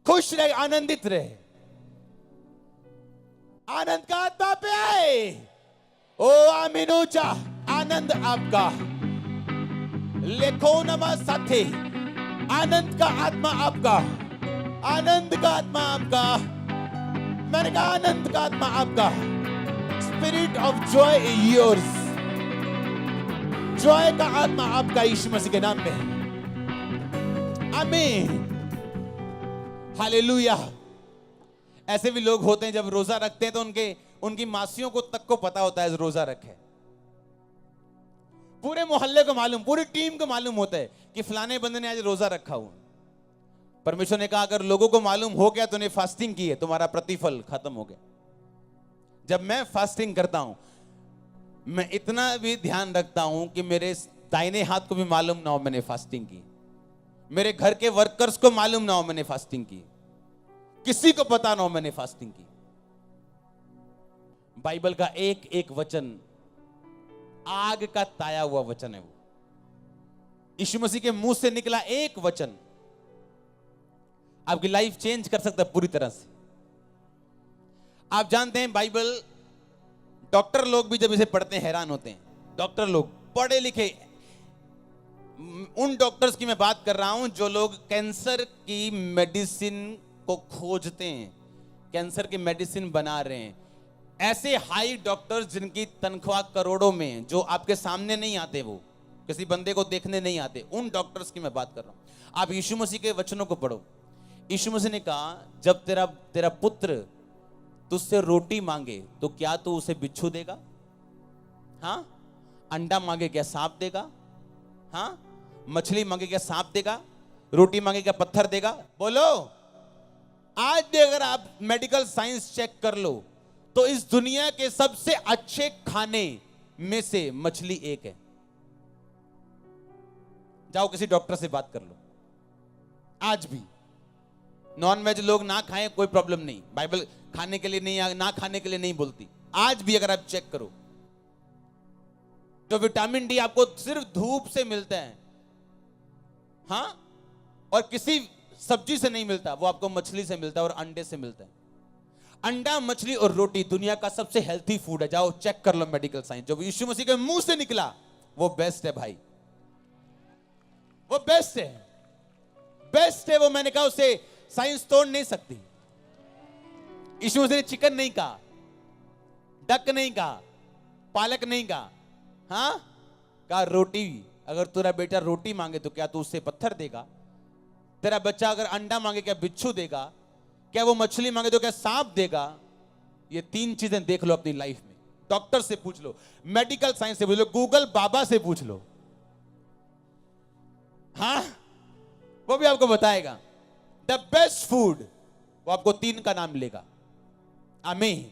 खुश रहे, आनंदित रहे। आनंद का आत्मा पे आए। ओ आमीनूचा, आनंद आपका लेखो नमा साथे, आनंद का आत्मा आपका, आनंद का आत्मा आपका, मैंने कहा आनंद का आत्मा आपका। Spirit of Joy yours, Joy का आत्मा आपका यीशु मसीह के नाम में। आमीन, हालेलुया। ऐसे भी लोग होते हैं जब रोजा रखते हैं तो उनकी मासियों को तक को पता होता है रोजा रखे। पूरे मोहल्ले को मालूम, पूरी टीम को मालूम होता है कि फलाने बंदे ने आज रोजा रखा हुआ। परमेश्वर ने कहा अगर लोगों को मालूम हो गया तो ने फास्टिंग की है, तुम्हारा प्रतिफल खत्म हो गया। जब मैं फास्टिंग करता हूं, मैं इतना भी ध्यान रखता हूं कि मेरे दाहिने हाथ को भी मालूम ना हो मैंने फास्टिंग की, मेरे घर के वर्कर्स को मालूम ना हो मैंने फास्टिंग की, किसी को पता ना हो मैंने फास्टिंग की। बाइबल का एक एक वचन आग का ताया हुआ वचन है। वो यीशु मसीह के मुंह से निकला एक वचन आपकी लाइफ चेंज कर सकता है पूरी तरह से। आप जानते हैं बाइबल, डॉक्टर लोग भी जब इसे पढ़ते हैं हैरान होते हैं। डॉक्टर लोग पढ़े लिखे, उन डॉक्टर्स की मैं बात कर रहा हूं जो लोग कैंसर की मेडिसिन को खोजते हैं, कैंसर की मेडिसिन बना रहे हैं। ऐसे हाई डॉक्टर्स जिनकी तनख्वाह करोड़ों में, जो आपके सामने नहीं आते, वो किसी बंदे को देखने नहीं आते, उन डॉक्टर्स की मैं बात कर रहा हूं। आप यीशु मसीह के वचनों को पढ़ो। यीशु मसीह ने कहा जब तेरा पुत्र तुझसे रोटी मांगे तो क्या तू उसे बिच्छू देगा? हाँ? अंडा मांगे क्या सांप देगा? हाँ? मछली मांगे क्या सांप देगा? रोटी मांगे क्या पत्थर देगा? बोलो। आज भी अगर आप मेडिकल साइंस चेक कर लो तो इस दुनिया के सबसे अच्छे खाने में से मछली एक है। जाओ किसी डॉक्टर से बात कर लो। आज भी नॉन वेज लोग ना खाएं कोई प्रॉब्लम नहीं, बाइबल खाने के लिए नहीं, ना खाने के लिए नहीं बोलती। आज भी अगर आप चेक करो तो विटामिन डी आपको सिर्फ धूप से मिलता है, हाँ, और किसी सब्जी से नहीं मिलता, वो आपको मछली से मिलता है और अंडे से मिलता है। अंडा, मछली और रोटी दुनिया का सबसे हेल्थी फूड है। जाओ चेक कर लो मेडिकल साइंस, जो यीशु मसीह के मुंह से निकला वो बेस्ट है भाई, वो बेस्ट है, बेस्ट है वो। मैंने कहा उसे साइंस तोड़ नहीं सकती। यीशु मसीह ने चिकन नहीं कहा, डक नहीं कहा, पालक नहीं कहा, हाँ, कहा रोटी। अगर तेरा बेटा रोटी मांगे तो क्या तू उससे पत्थर देगा? तेरा बच्चा अगर अंडा मांगे क्या बिच्छू देगा? क्या वो मछली मांगे तो क्या सांप देगा? ये तीन चीजें देख लो अपनी लाइफ में। डॉक्टर से पूछ लो, मेडिकल साइंस से पूछ लो, गूगल बाबा से पूछ लो, हाँ, वो भी आपको बताएगा द बेस्ट फूड। वो आपको तीन का नाम लेगा। आमीन।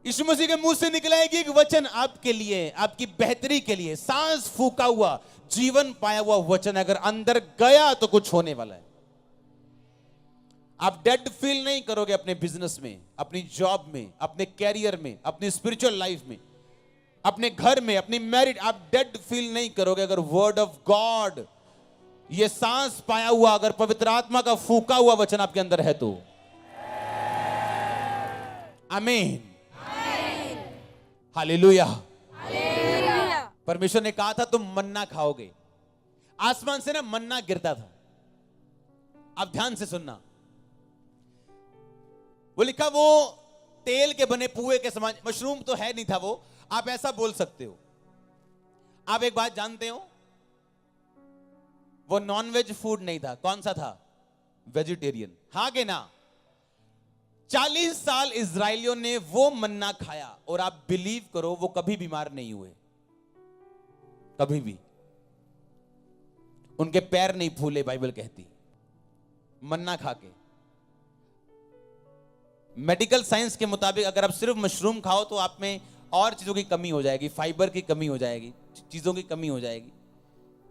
यीशु मसीह के मुंह से निकला एक वचन आपके लिए, आपकी बेहतरी के लिए, सांस फूका हुआ, जीवन पाया हुआ वचन अगर अंदर गया तो कुछ होने वाला है। आप डेड फील नहीं करोगे अपने बिजनेस में, अपनी जॉब में, अपने कैरियर में, अपनी स्पिरिचुअल लाइफ में, अपने घर में, अपनी मैरिड। आप डेड फील नहीं करोगे अगर वर्ड ऑफ गॉड, ये सांस पाया हुआ, अगर पवित्र आत्मा का फूका हुआ वचन आपके अंदर है तो। आमीन, हालेलुया। परमेश्वर ने कहा था तुम मन्ना खाओगे। आसमान से ना मन्ना गिरता था। आप ध्यान से सुनना, वो लिखा वो तेल के बने पुए के समान, मशरूम तो है नहीं था वो, आप ऐसा बोल सकते हो। आप एक बात जानते हो, वो नॉनवेज फूड नहीं था। कौन सा था? वेजिटेरियन। हाँ के ना? 40 साल इजरायलियों ने वो मन्ना खाया और आप बिलीव करो वो कभी बीमार नहीं हुए, कभी भी उनके पैर नहीं फूले। बाइबल कहती मन्ना खा के। मेडिकल साइंस के मुताबिक अगर आप सिर्फ मशरूम खाओ तो आप में और चीजों की कमी हो जाएगी, फाइबर की कमी हो जाएगी, चीजों की कमी हो जाएगी।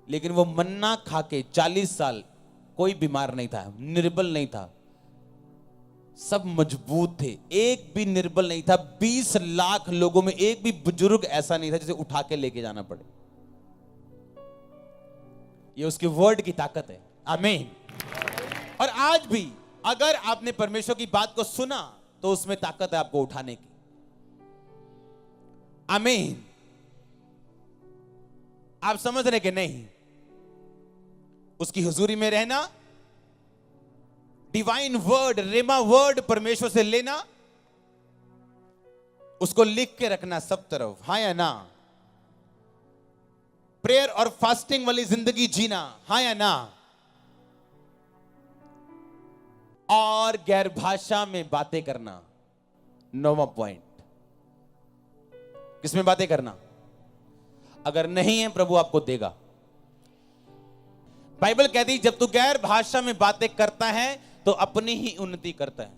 लेकिन वो मन्ना खा के 40 साल कोई बीमार नहीं था, निर्बल नहीं था, सब मजबूत थे, एक भी निर्बल नहीं था। 20 लाख लोगों में एक भी बुजुर्ग ऐसा नहीं था जिसे उठा के लेके जाना पड़े। ये उसके वर्ड की ताकत है। आमीन। और आज भी अगर आपने परमेश्वर की बात को सुना तो उसमें ताकत है आपको उठाने की। आमीन। आप समझ रहे कि नहीं? उसकी हुजूरी में रहना, डिवाइन वर्ड, रेमा वर्ड परमेश्वर से लेना, उसको लिख के रखना सब तरफ, हाँ या ना? प्रेयर और फास्टिंग वाली जिंदगी जीना, हाँ या ना? और गैर भाषा में बातें करना। 9वां पॉइंट, किसमें बातें करना? अगर नहीं है प्रभु आपको देगा। बाइबल कहती है जब तू गैर भाषा में बातें करता है तो अपनी ही उन्नति करता है।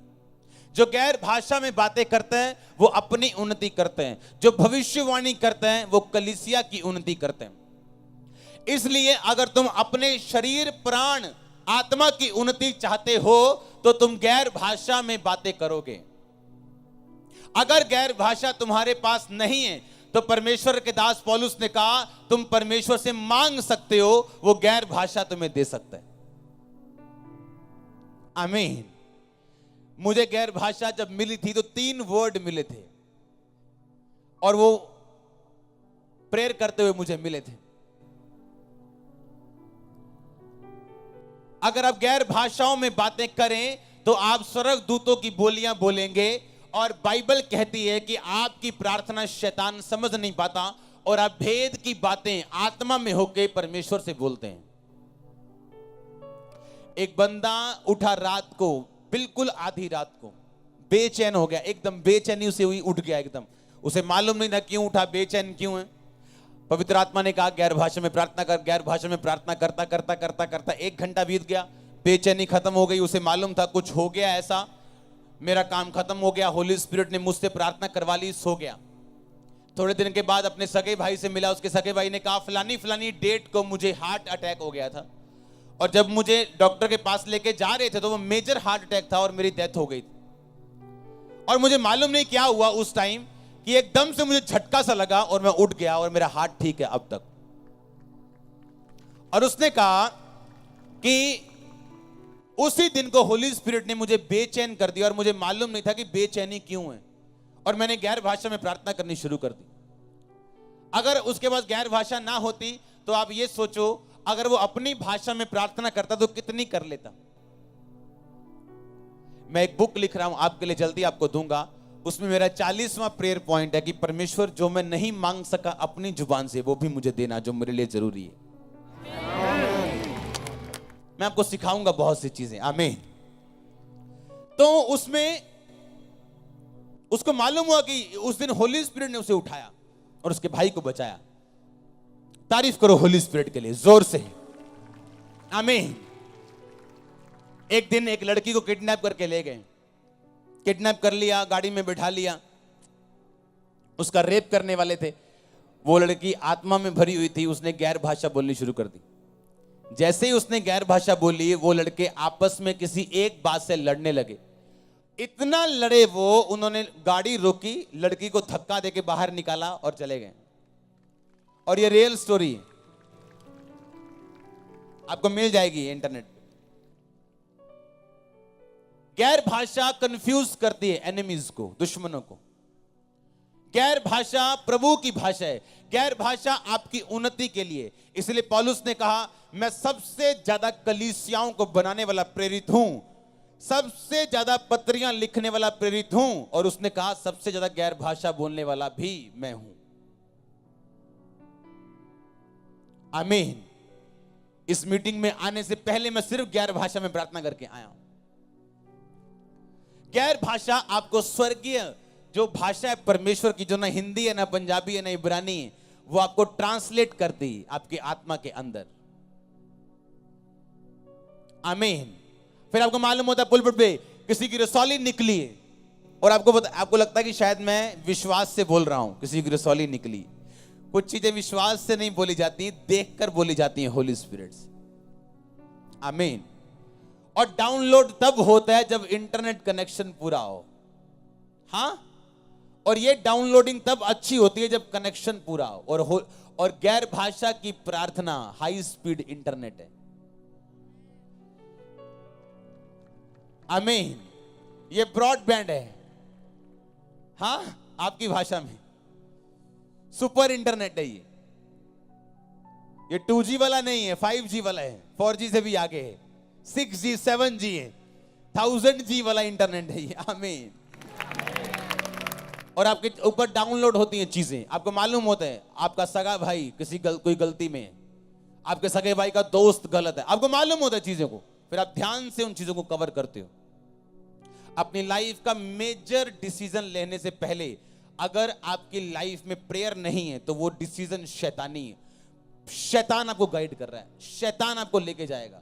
जो गैर भाषा में बातें करते हैं वो अपनी उन्नति करते हैं, जो भविष्यवाणी करते हैं वो कलीसिया की उन्नति करते हैं। इसलिए अगर तुम अपने शरीर, प्राण, आत्मा की उन्नति चाहते हो तो तुम गैर भाषा में बातें करोगे। अगर गैर भाषा तुम्हारे पास नहीं है तो परमेश्वर के दास पौलुस ने कहा तुम परमेश्वर से मांग सकते हो, वो गैर भाषा तुम्हें दे सकता है। आमीन। मुझे गैर भाषा जब मिली थी तो 3 वर्ड मिले थे और वो प्रेयर करते हुए मुझे मिले थे। अगर आप गैर भाषाओं में बातें करें तो आप स्वर्ग दूतों की बोलियां बोलेंगे और बाइबल कहती है कि आपकी प्रार्थना शैतान समझ नहीं पाता और आप भेद की बातें आत्मा में होकर परमेश्वर से बोलते हैं। एक बंदा उठा रात को, बिल्कुल आधी रात को, बेचैन हो गया, एकदम बेचैनी उसे हुई, उठ गया एकदम। उसे मालूम नहीं था क्यों उठा, बेचैन क्यों है। पवित्र आत्मा ने कहा गैर भाषा में प्रार्थना कर। गैर भाषा में प्रार्थना करता करता करता करता 1 घंटा बीत गया, बेचैनी खत्म हो गई। उसे मालूम था कुछ हो गया ऐसा, मेरा काम खत्म हो गया, होली स्पिरिट ने मुझसे प्रार्थना करवा ली, सो गया। थोड़े दिन के बाद अपने सगे भाई से मिला। उसके सगे भाई ने कहा फलानी फलानी डेट को मुझे हार्ट अटैक हो गया था और जब मुझे डॉक्टर के पास लेके जा रहे थे तो वो मेजर हार्ट अटैक था और मेरी डेथ हो गई थी। और मुझे मालूम नहीं क्या हुआ उस टाइम कि एकदम से मुझे झटका सा लगा और मैं उठ गया और मेरा हार्ट ठीक है अब तक। और उसने कहा कि उसी दिन को होली स्पिरिट ने मुझे बेचैन कर दिया और मुझे मालूम नहीं था कि बेचैनी क्यों है और मैंने गैर भाषा में प्रार्थना करनी शुरू कर दी। अगर उसके पास गैर भाषा ना होती तो आप ये सोचो अगर वो अपनी भाषा में प्रार्थना करता तो कितनी कर लेता। मैं एक बुक लिख रहा हूं आपके लिए, जल्दी आपको दूंगा। उसमें मेरा 40वां प्रेयर पॉइंट है कि परमेश्वर जो मैं नहीं मांग सका अपनी जुबान से वो भी मुझे देना जो मेरे लिए जरूरी है। मैं आपको सिखाऊंगा बहुत सी चीजें। आमीन। तो उसमें उसको मालूम हुआ कि उस दिन होली स्पिरिट ने उसे उठाया और उसके भाई को बचाया। तारीफ करो होली स्पिरिट के लिए जोर से। आमीन। एक दिन एक लड़की को किडनैप करके ले गए, किडनैप कर लिया, गाड़ी में बिठा लिया, उसका रेप करने वाले थे। वो लड़की आत्मा में भरी हुई थी, उसने गैर भाषा बोलनी शुरू कर दी। जैसे ही उसने गैर भाषा बोली वो लड़के आपस में किसी एक बात से लड़ने लगे। इतना लड़े वो, उन्होंने गाड़ी रोकी, लड़की को धक्का देके बाहर निकाला और चले गए। और ये रियल स्टोरी है, आपको मिल जाएगी इंटरनेट पे। गैर भाषा कंफ्यूज करती है एनिमीज को, दुश्मनों को। गैर भाषा प्रभु की भाषा है, गैर भाषा आपकी उन्नति के लिए। इसलिए पौलुस ने कहा मैं सबसे ज्यादा कलीसियाओं को बनाने वाला प्रेरित हूं, सबसे ज्यादा पत्रियां लिखने वाला प्रेरित हूं, और उसने कहा सबसे ज्यादा गैर भाषा बोलने वाला भी मैं हूं। आमीन। इस मीटिंग में आने से पहले मैं सिर्फ गैर भाषा में प्रार्थना करके आया हूं। गैर भाषा आपको स्वर्गीय जो भाषा है परमेश्वर की, जो ना हिंदी है ना पंजाबी है ना इब्रानी है, वो आपको ट्रांसलेट करती आपकी आत्मा के अंदर। आमीन। फिर आपको मालूम होता है पुलपिट पे किसी की रसौली निकली है और आपको लगता है कि शायद मैं विश्वास से बोल रहा हूं, किसी की रसौली निकली। कुछ चीजें विश्वास से नहीं बोली जाती, देखकर बोली जाती हैं होली स्पिरिट से। आमीन। और डाउनलोड तब होता है जब इंटरनेट कनेक्शन पूरा हो। हाँ, और ये डाउनलोडिंग तब अच्छी होती है जब कनेक्शन पूरा हो। और गैर भाषा की प्रार्थना हाई स्पीड इंटरनेट है। आमीन। ये ब्रॉडबैंड है। हाँ, आपकी भाषा में सुपर इंटरनेट है। ये 2G वाला नहीं है, 5G वाला है, 4G से भी आगे है, 6G 7G है, 1000G वाला इंटरनेट है ये। आमीन। और आपके ऊपर डाउनलोड होती हैं चीजें, आपको मालूम होता है आपका सगा भाई कोई गलती में है, आपके सगे भाई का दोस्त गलत है, आपको मालूम होता है चीजों को, फिर आप ध्यान से उन चीजों को कवर करते हो। अपनी लाइफ का मेजर डिसीजन लेने से पहले अगर आपकी लाइफ में प्रेयर नहीं है तो वो डिसीजन शैतानी है। शैतान आपको गाइड कर रहा है, शैतान आपको लेके जाएगा।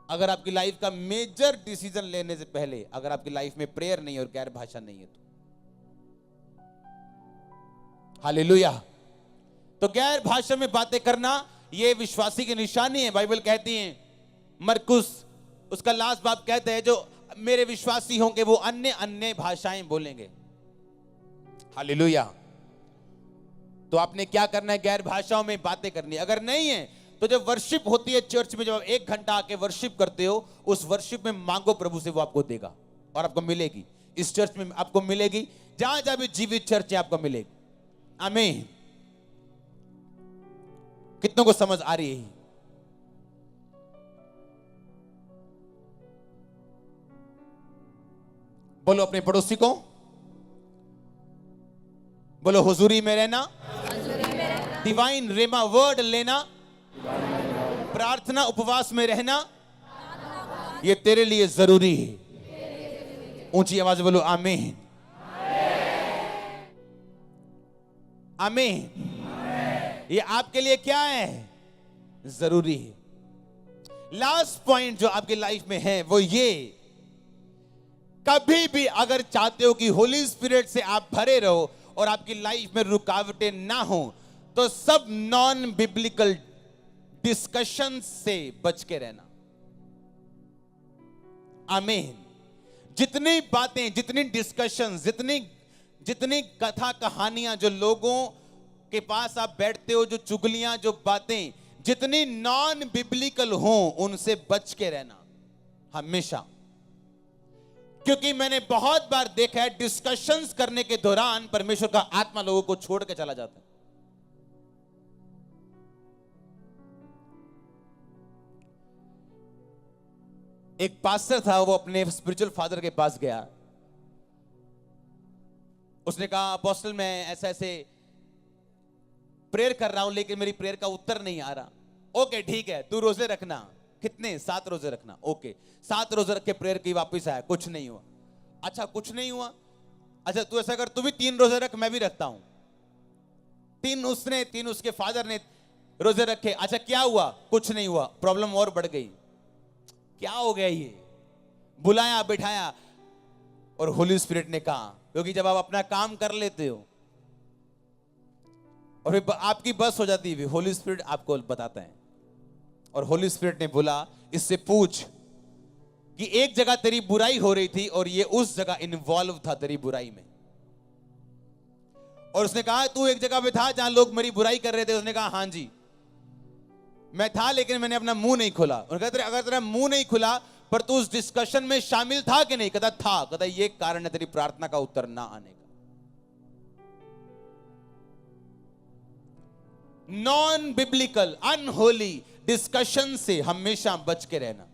अगर आपकी लाइफ का मेजर डिसीजन लेने से पहले अगर आपकी लाइफ में प्रेयर नहीं है और गैर भाषा नहीं है तो हालेलुया। तो गैर भाषा में बातें करना ये विश्वासी की निशानी है। बाइबल कहती है, मरकुस उसका लास्ट बाब कहते हैं, जो मेरे विश्वासी होंगे वो अन्य अन्य भाषाएं बोलेंगे। हालेलुया। तो आपने क्या करना है? गैर भाषाओं में बातें करनी है। अगर नहीं है तो जब वर्शिप होती है चर्च में, जब आप 1 घंटा आके वर्शिप करते हो, उस वर्शिप में मांगो प्रभु से, वो आपको देगा और आपको मिलेगी। इस चर्च में आपको मिलेगी, जहां जहां भी जीवित चर्च है आपको मिलेगी। आमीन। कितनों को समझ आ रही है? बोलो अपने पड़ोसी को, बोलो हुजूरी में रहना, डिवाइन रेमा वर्ड लेना, प्रार्थना उपवास में रहना, ये तेरे लिए जरूरी है। ऊंची आवाज बोलो आमीन, आमीन। ये आपके लिए क्या है? जरूरी है। लास्ट पॉइंट जो आपकी लाइफ में है वो ये, कभी भी अगर चाहते हो कि होली स्पिरिट से आप भरे रहो और आपकी लाइफ में रुकावटें ना हो, तो सब नॉन बिब्लिकल डिस्कशन से बच के रहना। आमीन। जितनी बातें, जितनी डिस्कशन, जितनी कथा कहानियां जो लोगों के पास आप बैठते हो, जो चुगलियां, जो बातें जितनी नॉन बिब्लिकल हो, उनसे बच के रहना हमेशा। क्योंकि मैंने बहुत बार देखा है डिस्कशंस करने के दौरान परमेश्वर का आत्मा लोगों को छोड़ के चला जाता है। एक पास्टर था, वो अपने स्पिरिचुअल फादर के पास गया। उसने कहा, अपोस्टल मैं ऐसे ऐसे प्रेयर कर रहा हूं लेकिन मेरी प्रेयर का उत्तर नहीं आ रहा। ओके ठीक है, तू रोजे रखना। कितने? 7 रोजे रखना। ओके, 7 रोजे रख के प्रेयर की, वापस आया, कुछ नहीं हुआ। अच्छा कुछ नहीं हुआ, अच्छा तू ऐसा कर, तू भी 3 रोजे रख, मैं भी रखता हूं। 3 उसके फादर ने रोजे रखे। अच्छा क्या हुआ? कुछ नहीं हुआ। प्रॉब्लम और बढ़ गई। क्या हो गया? ये बुलाया, बिठाया, और होली स्पिरिट ने कहा, क्योंकि जब आप अपना काम कर लेते हो और फिर आपकी बस हो जाती है, होली स्पिरिट आपको बताता है। और होली स्पिरिट ने बोला, इससे पूछ कि एक जगह तेरी बुराई हो रही थी और ये उस जगह इन्वॉल्व था तेरी बुराई में। और उसने कहा, तू एक जगह पे था जहां लोग मेरी बुराई कर रहे थे। उसने कहा, हां जी मैं था, लेकिन मैंने अपना मुंह नहीं खोला। उन्होंने कहा, अगर तेरा मुंह नहीं खुला पर तू उस डिस्कशन में शामिल था कि नहीं? कहता था। कहता ये कारण है तेरी प्रार्थना का उत्तर ना आने का। नॉन बिब्लिकल अनहोली डिस्कशन से हमेशा बच के रहना।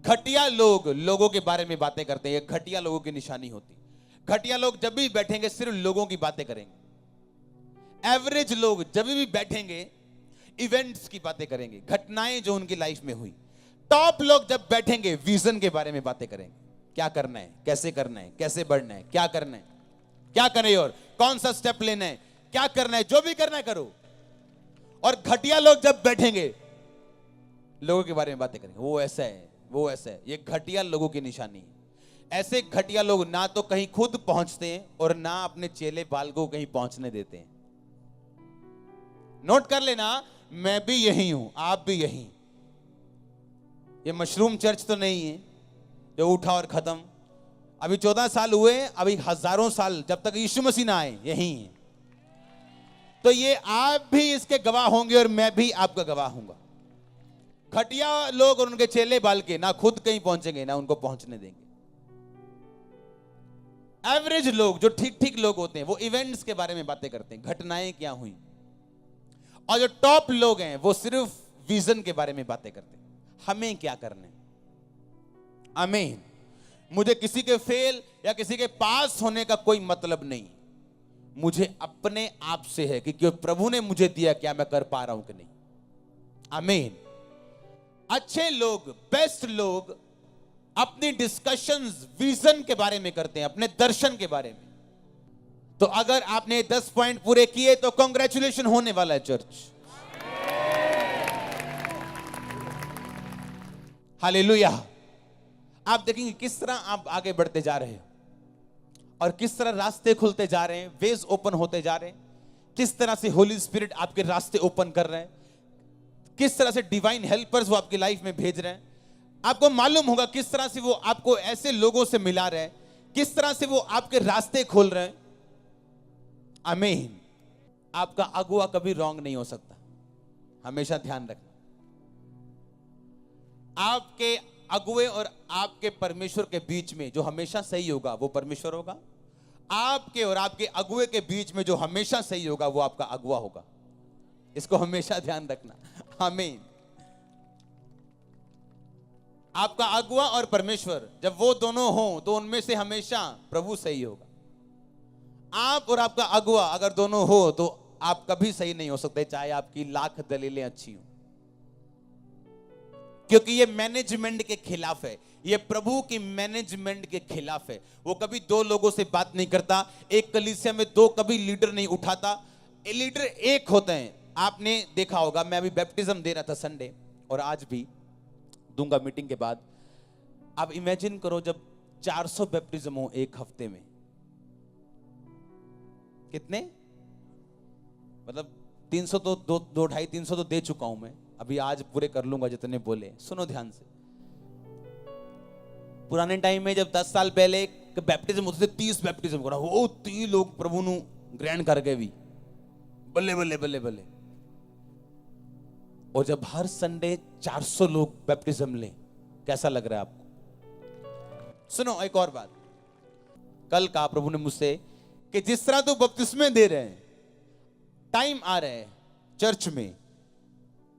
घटिया लोग लोगों के बारे में बातें करते हैं, ये घटिया लोगों की निशानी होती है। घटिया लोग जब भी बैठेंगे सिर्फ लोगों की बातें करेंगे। एवरेज लोग जब भी बैठेंगे इवेंट्स की बातें करेंगे, घटनाएं जो उनकी लाइफ में हुई। टॉप लोग जब बैठेंगे विजन के बारे में बातें करेंगे, क्या करना है, कैसे करना है, कैसे बढ़ना है, क्या करना है, क्या करें और कौन सा स्टेप लेना है, क्या करना है, जो भी करना है करो। और घटिया लोग जब बैठेंगे लोगों के बारे में बातें करेंगे, वो ऐसा है, वो ऐसा है। ये घटिया लोगों की निशानी है। ऐसे घटिया लोग ना तो कहीं खुद पहुंचते हैं और ना अपने चेले बालकों को कहीं पहुंचने देते हैं। नोट कर लेना, मैं भी यही हूं, आप भी यही। ये मशरूम चर्च तो नहीं है जो उठा और खत्म। अभी 14 साल हुए, अभी हजारों साल जब तक यीशु मसीह ना आए यही है। तो ये आप भी इसके गवाह होंगे और मैं भी आपका गवाह हूंगा। घटिया लोग और उनके चेले बाल के ना खुद कहीं पहुंचेंगे ना उनको पहुंचने देंगे। एवरेज लोग जो ठीक ठीक लोग होते हैं वो इवेंट्स के बारे में बातें करते हैं, घटनाएं क्या हुई। और जो टॉप लोग हैं वो सिर्फ विजन के बारे में बातें करते हैं, हमें क्या करना है। आमीन। मुझे किसी के फेल या किसी के पास होने का कोई मतलब नहीं, मुझे अपने आप से है कि क्यों प्रभु ने मुझे दिया, क्या मैं कर पा रहा हूं कि नहीं। आमीन। अच्छे लोग, बेस्ट लोग अपनी डिस्कशंस विजन के बारे में करते हैं, अपने दर्शन के बारे में। तो अगर आपने 10 पॉइंट पूरे किए तो कांग्रेचुलेशन होने वाला है चर्च। हालेलुया। आप देखेंगे किस तरह आप आगे बढ़ते जा रहे हैं और किस तरह रास्ते खुलते जा रहे हैं, वेज ओपन होते जा रहे हैं, किस तरह से होली स्पिरिट आपके रास्ते ओपन कर रहे हैं, किस तरह से डिवाइन हेल्पर्स वो आपकी लाइफ में भेज रहे हैं। आपको मालूम होगा किस तरह से वो आपको ऐसे लोगों से मिला रहे हैं, किस तरह से वो आपके रास्ते खोल रहे हैं। आमीन। आपका अगुआ कभी रॉन्ग नहीं हो सकता, हमेशा ध्यान रखना। आपके अगुए और आपके परमेश्वर के बीच में जो हमेशा सही होगा वो परमेश्वर होगा। आपके और आपके अगुए के बीच में जो हमेशा सही होगा वो आपका अगुआ होगा। इसको हमेशा ध्यान रखना। आमीन। आपका अगुआ और परमेश्वर जब वो दोनों हो तो उनमें से हमेशा प्रभु सही होगा। आप और आपका अगुआ अगर दोनों हो तो आप कभी सही नहीं हो सकते, चाहे आपकी लाख दलीलें अच्छी हो, क्योंकि ये मैनेजमेंट के खिलाफ है, ये प्रभु की मैनेजमेंट के खिलाफ है। वो कभी दो लोगों से बात नहीं करता, एक कलीसिया में दो कभी लीडर नहीं उठाता, लीडर एक होते हैं। आपने देखा होगा, मैं अभी बैप्टिज्म दे रहा था संडे और आज भी दूंगा मीटिंग के बाद। आप इमेजिन करो जब 400 बैप्टिज्म हो एक हफ्ते में, कितने, मतलब 300 तो 250-300 तो दे चुका हूं मैं, अभी आज पूरे कर लूंगा जितने बोले। सुनो ध्यान से। पुराने टाइम में जब 10 साल पहले बैप्टिज्म होते थे, 30 बैप्टिज्म करा वो 30 लोग प्रभु नु ग्रहण कर गए भी, बल्ले बल्ले बल्ले बल्ले। और जब हर संडे 400 लोग बैप्टिज्म ले, कैसा लग रहा है आपको? सुनो एक और बात, कल कहा प्रभु ने मुझसे कि जिस तरह तू बपतिस्मे दे रहे हैं, टाइम आ रहा है चर्च में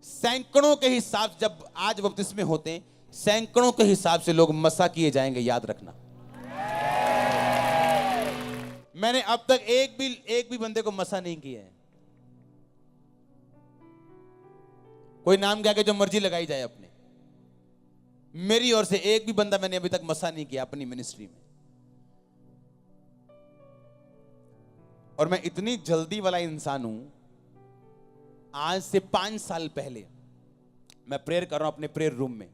सैकड़ों के हिसाब, जब आज बपतिस्मे होते हैं सैकड़ों के हिसाब से लोग मसा किए जाएंगे, याद रखना। मैंने अब तक एक भी बंदे को मसा नहीं किया है। कोई नाम क्या के जो मर्जी लगाई जाए अपने, मेरी ओर से एक भी बंदा मैंने अभी तक मसा नहीं किया अपनी मिनिस्ट्री में। और मैं इतनी जल्दी वाला इंसान हूं, आज से 5 साल पहले मैं प्रेयर कर रहा हूं अपने प्रेयर रूम में,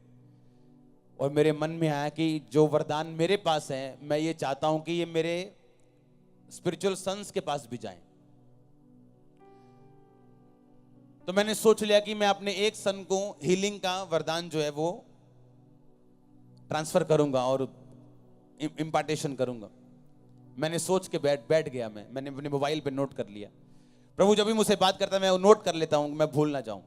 और मेरे मन में आया कि जो वरदान मेरे पास है मैं ये चाहता हूं कि ये मेरे स्पिरिचुअल सन्स के पास भी जाएं। तो मैंने सोच लिया कि मैं अपने एक सन को हीलिंग का वरदान जो है वो ट्रांसफर करूंगा और इंपार्टेशन करूंगा। मैंने सोच के बैठ गया। मैंने अपने मोबाइल पे नोट कर लिया। प्रभु जब भी मुझसे बात करता है मैं नोट कर लेता हूं, मैं भूल ना जाऊं।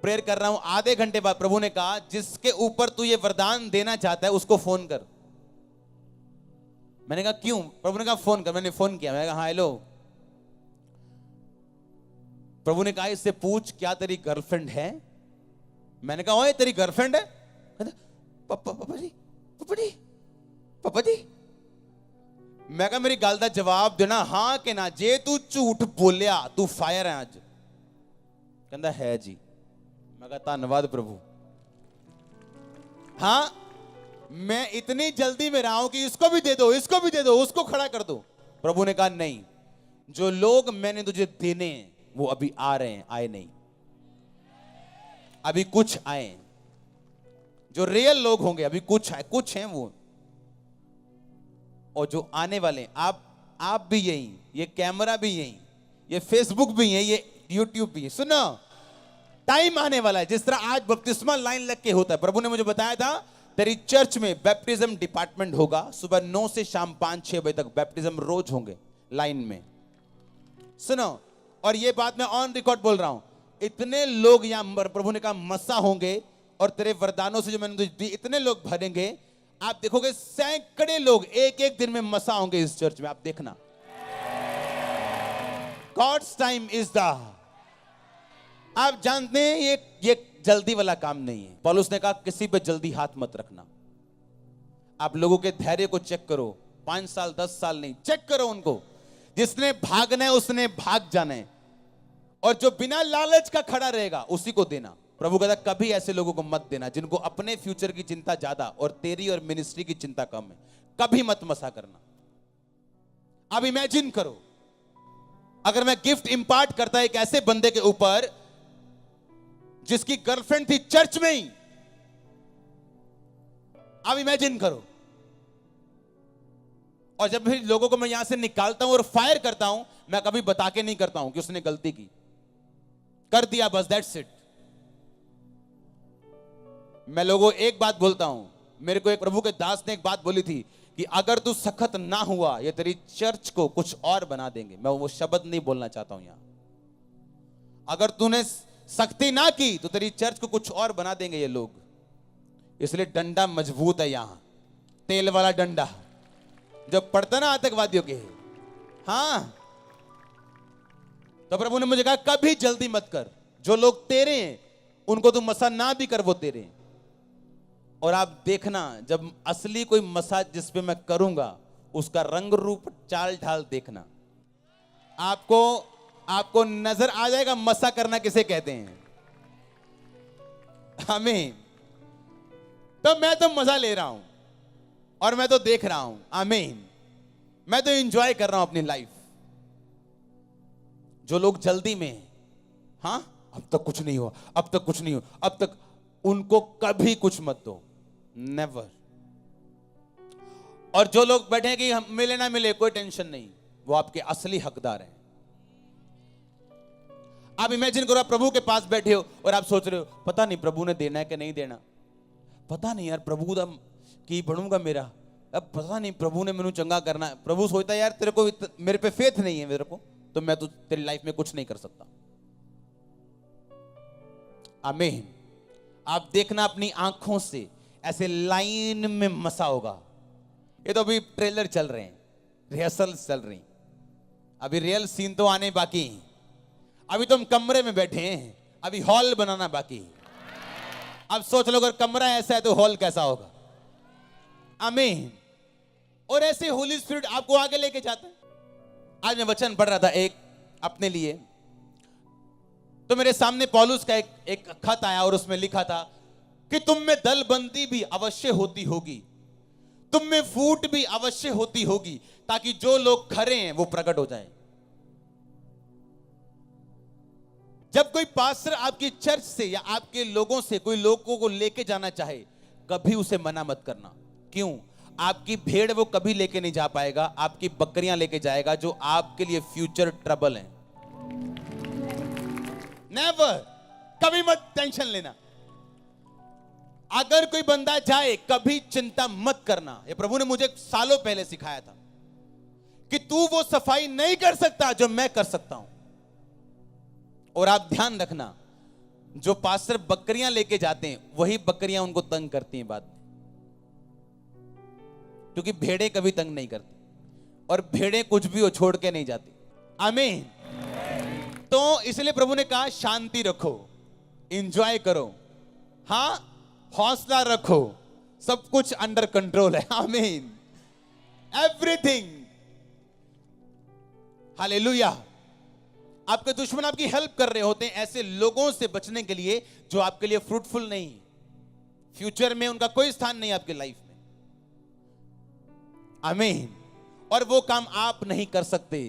प्रेयर कर रहा हूं, आधे घंटे बाद प्रभु ने कहा जिसके ऊपर तू ये वरदान देना चाहता है उसको फोन कर। मैंने कहा क्यों? प्रभु ने कहा फोन कर। मैंने फोन किया, मैंने कहा हाँ हेलो। प्रभु ने कहा इससे पूछ क्या तेरी गर्लफ्रेंड है? मैंने कहा ओए तेरी गर्लफ्रेंड है? पापा जी। मैं कहा मेरी गल का जवाब देना हाँ कि ना, जे तू झूठ बोलिया तू फायर है अज। कहता है जी। मैं कहा धन्यवाद प्रभु। हाँ मैं इतनी जल्दी में रहा हूं कि इसको भी दे दो, इसको भी दे दो, उसको खड़ा कर दो। प्रभु ने कहा नहीं, जो लोग मैंने तुझे देने हैं वो अभी आ रहे हैं, आए नहीं, अभी कुछ आए। जो रियल लोग होंगे अभी कुछ आए, कुछ हैं वो, और जो आने वाले आप भी यही, ये कैमरा भी यही, ये फेसबुक भी है, ये यूट्यूब भी है। सुनो टाइम आने वाला है जिस तरह आज बपतिस्मा लाइन लग के होता है। प्रभु ने मुझे बताया था तेरी चर्च में बैप्टिज्म डिपार्टमेंट होगा, सुबह 9 से शाम 5-6 बजे तक बैप्टिज्म रोज होंगे लाइन में। सुनो, और ये बात मैं ऑन रिकॉर्ड बोल रहा हूं, इतने लोग यहां प्रभु ने कहा मसा होंगे और तेरे वरदानों से जो मैंने तुझे दी इतने लोग भरेंगे, आप देखोगे सैकड़े लोग एक एक दिन में मसा होंगे इस चर्च में। आप देखना, गॉड्स टाइम इज द, आप जानते हैं ये जल्दी वाला काम नहीं है। पौलुस ने कहा किसी पे जल्दी हाथ मत रखना। आप लोगों के धैर्य को चेक करो, 5 साल 10 साल नहीं, चेक करो उनको। जिसने भागना है उसने भाग जाना है, और जो बिना लालच का खड़ा रहेगा उसी को देना। प्रभु कहता कभी ऐसे लोगों को मत देना जिनको अपने फ्यूचर की चिंता ज्यादा और तेरी और मिनिस्ट्री की चिंता कम है। कभी मत मसा करना। अब इमेजिन करो अगर मैं गिफ्ट इंपार्ट करता एक ऐसे बंदे के ऊपर जिसकी गर्लफ्रेंड थी चर्च में ही। अब इमेजिन करो, और जब भी लोगों को मैं यहां से निकालता हूं और फायर करता हूं, मैं कभी बता के नहीं करता हूं कि उसने गलती की, कर दिया बस, दैट्स इट। मैं लोगों एक बात बोलता हूं, मेरे को एक प्रभु के दास ने एक बात बोली थी कि अगर तू सख्त ना हुआ ये तेरी चर्च को कुछ और बना देंगे। मैं वो शब्द नहीं बोलना चाहता हूं यहां। अगर तूने सख्ती ना की तो तेरी चर्च को कुछ और बना देंगे ये लोग। इसलिए डंडा मजबूत है यहां, तेल वाला डंडा जो पड़ता ना आतंकवादियों के। हां, तो प्रभु ने मुझे कहा कभी जल्दी मत कर। जो लोग तेरे हैं उनको तू मसा ना भी कर, वो तेरे हैं। और आप देखना जब असली कोई मसाज जिस पे मैं करूंगा उसका रंग रूप चाल ढाल देखना, आपको नजर आ जाएगा मसा करना किसे कहते हैं। आमीन। तो मैं तो मजा ले रहा हूं और मैं तो देख रहा हूं। आमीन। मैं तो एंजॉय कर रहा हूं अपनी लाइफ। जो लोग जल्दी में हैं, हां अब तक कुछ नहीं हुआ, अब तक कुछ नहीं हुआ, अब तक, उनको कभी कुछ मत दो, नेवर। और जो लोग बैठे हैं कि हम मिले ना मिले कोई टेंशन नहीं, वो आपके असली हकदार हैं। आप इमेजिन करो आप प्रभु के पास बैठे हो और आप सोच रहे हो पता नहीं प्रभु ने देना है कि नहीं देना, पता नहीं यार प्रभु दा की बनूंगा मेरा, अब पता नहीं प्रभु ने मैनू चंगा करना है। प्रभु सोचता है यार तेरे को मेरे पे फेथ नहीं है मेरे को, तो मैं तो तेरी लाइफ में कुछ नहीं कर सकता। आमीन। आप देखना अपनी आंखों से ऐसे लाइन में मसा होगा। ये तो अभी ट्रेलर चल रहे हैं, रिहर्सल चल रही, अभी रियल सीन तो आने बाकी। अभी तो हम कमरे में बैठे हैं, अभी हॉल बनाना बाकी। अब सोच लो अगर कमरा ऐसा है तो हॉल कैसा होगा। आमीन। और ऐसे होली स्पिरिट आपको आगे लेके जाता है। आज मैं वचन पढ़ रहा था एक अपने लिए, तो मेरे सामने पौलुस का एक खत आया और उसमें लिखा था कि तुम में दलबंदी भी अवश्य होती होगी, तुम में फूट भी अवश्य होती होगी, ताकि जो लोग खरे हैं वो प्रकट हो जाएं। जब कोई पास्टर आपकी चर्च से या आपके लोगों से कोई लोगों को लेके जाना चाहे, कभी उसे मना मत करना। क्यों? आपकी भेड़ वो कभी लेके नहीं जा पाएगा, आपकी बकरियां लेके जाएगा जो आपके लिए फ्यूचर ट्रबल हैं। नेवर, कभी मत टेंशन लेना। अगर कोई बंदा जाए कभी चिंता मत करना। ये प्रभु ने मुझे सालों पहले सिखाया था कि तू वो सफाई नहीं कर सकता जो मैं कर सकता हूं। और आप ध्यान रखना, जो पास्टर बकरियां लेके जाते हैं वही बकरियां उनको तंग करती हैं बाद में, क्योंकि भेड़ें कभी तंग नहीं करती और भेड़ें कुछ भी हो छोड़ के नहीं जाती। आमीन। तो इसलिए प्रभु ने कहा शांति रखो, एंजॉय करो, हां हौसला रखो, सब कुछ अंडर कंट्रोल है। आमीन। Everything, hallelujah. आपके दुश्मन आपकी हेल्प कर रहे होते हैं ऐसे लोगों से बचने के लिए जो आपके लिए फ्रूटफुल नहीं, फ्यूचर में उनका कोई स्थान नहीं आपकी लाइफ में। आमीन। और वो काम आप नहीं कर सकते,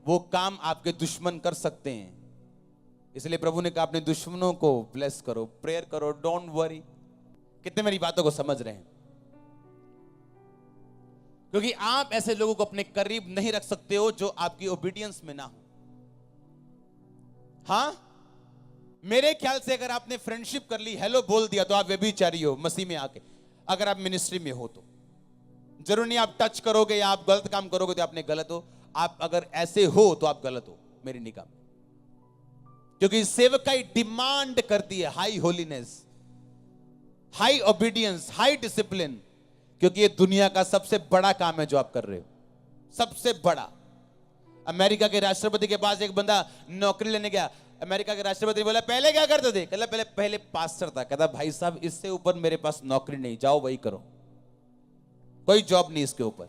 वो काम आपके दुश्मन कर सकते हैं। इसलिए प्रभु ने कहा अपने दुश्मनों को ब्लेस करो, प्रेयर करो, डोंट वरी। कितने मेरी बातों को समझ रहे हैं? क्योंकि आप ऐसे लोगों को अपने करीब नहीं रख सकते हो जो आपकी ओबीडियंस में ना हो। हां, मेरे ख्याल से अगर आपने फ्रेंडशिप कर ली, हेलो बोल दिया, तो आप व्यभिचारी हो मसीह में आके। अगर आप मिनिस्ट्री में हो तो जरूर नहीं आप टच करोगे या आप गलत काम करोगे तो आपने गलत हो। आप अगर ऐसे हो तो आप गलत हो मेरी निगाह में, क्योंकि सेवकाई डिमांड करती है high holiness, high obedience, high discipline, क्योंकि ये दुनिया का सबसे बड़ा काम है जो आप कर रहे हो, सबसे बड़ा। अमेरिका के राष्ट्रपति के पास एक बंदा नौकरी लेने गया। अमेरिका के राष्ट्रपति ने बोला पहले क्या करते थे? कहला पहले पास्टर था। कहता भाई साहब इससे ऊपर मेरे पास नौकरी नहीं, जाओ वही करो, कोई जॉब नहीं इसके ऊपर।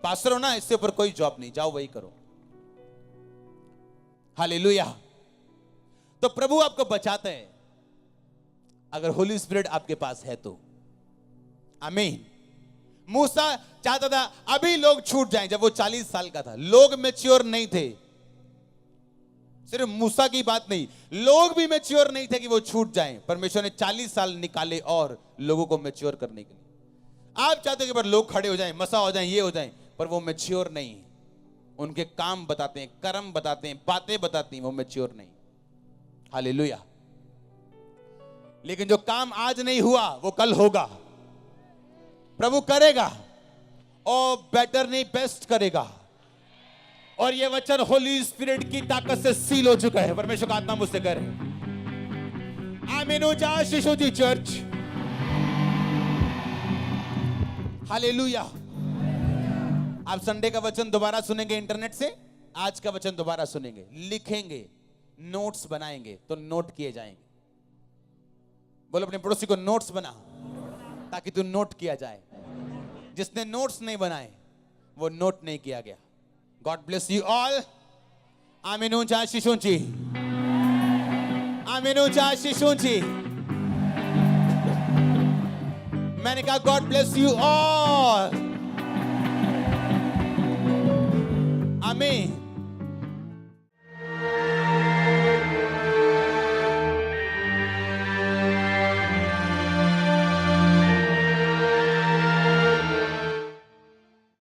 पास्टर हो ना, इससे ऊपर कोई जॉब नहीं, जाओ वही करो। हालेलुया। तो प्रभु आपको बचाते हैं अगर होली स्पिरिट आपके पास है तो। आमीन। मूसा चाहता था अभी लोग छूट जाएं। जब वो 40 साल का था, लोग मैच्योर नहीं थे। सिर्फ मूसा की बात नहीं, लोग भी मैच्योर नहीं थे कि वो छूट जाएं। परमेश्वर ने 40 साल निकाले और लोगों को मैच्योर करने के लिए। आप चाहते हो कि पर लोग खड़े हो जाएं, मसा हो जाएं, ये हो जाएं, पर वो मैच्योर नहीं। उनके काम बताते हैं, कर्म बताते हैं, बातें बताती हैं, वो मैच्योर नहीं। हालेलुया। लेकिन जो काम आज नहीं हुआ वो कल होगा, प्रभु करेगा और बेटर नहीं बेस्ट करेगा। और ये वचन होली स्पिरिट की ताकत से सील हो चुका है। परमेश्वर का आत्मा मुझसे करे आमीन। ऊंचा शिशु जी चर्च। हालेलुया। आप संडे का वचन दोबारा सुनेंगे इंटरनेट से, आज का वचन दोबारा सुनेंगे, लिखेंगे, नोट्स बनाएंगे तो नोट किए जाएंगे। बोलो अपने पड़ोसी को नोट्स बना, ताकि तू नोट किया जाए। जिसने नोट्स नहीं बनाए वो नोट नहीं किया गया। God bless you all. आमीन। ऊंचा शिशुंची। आमीन। ऊंचा शिशुंची। मैंने कहा गॉड ब्लेस यू ऑल। आमीन।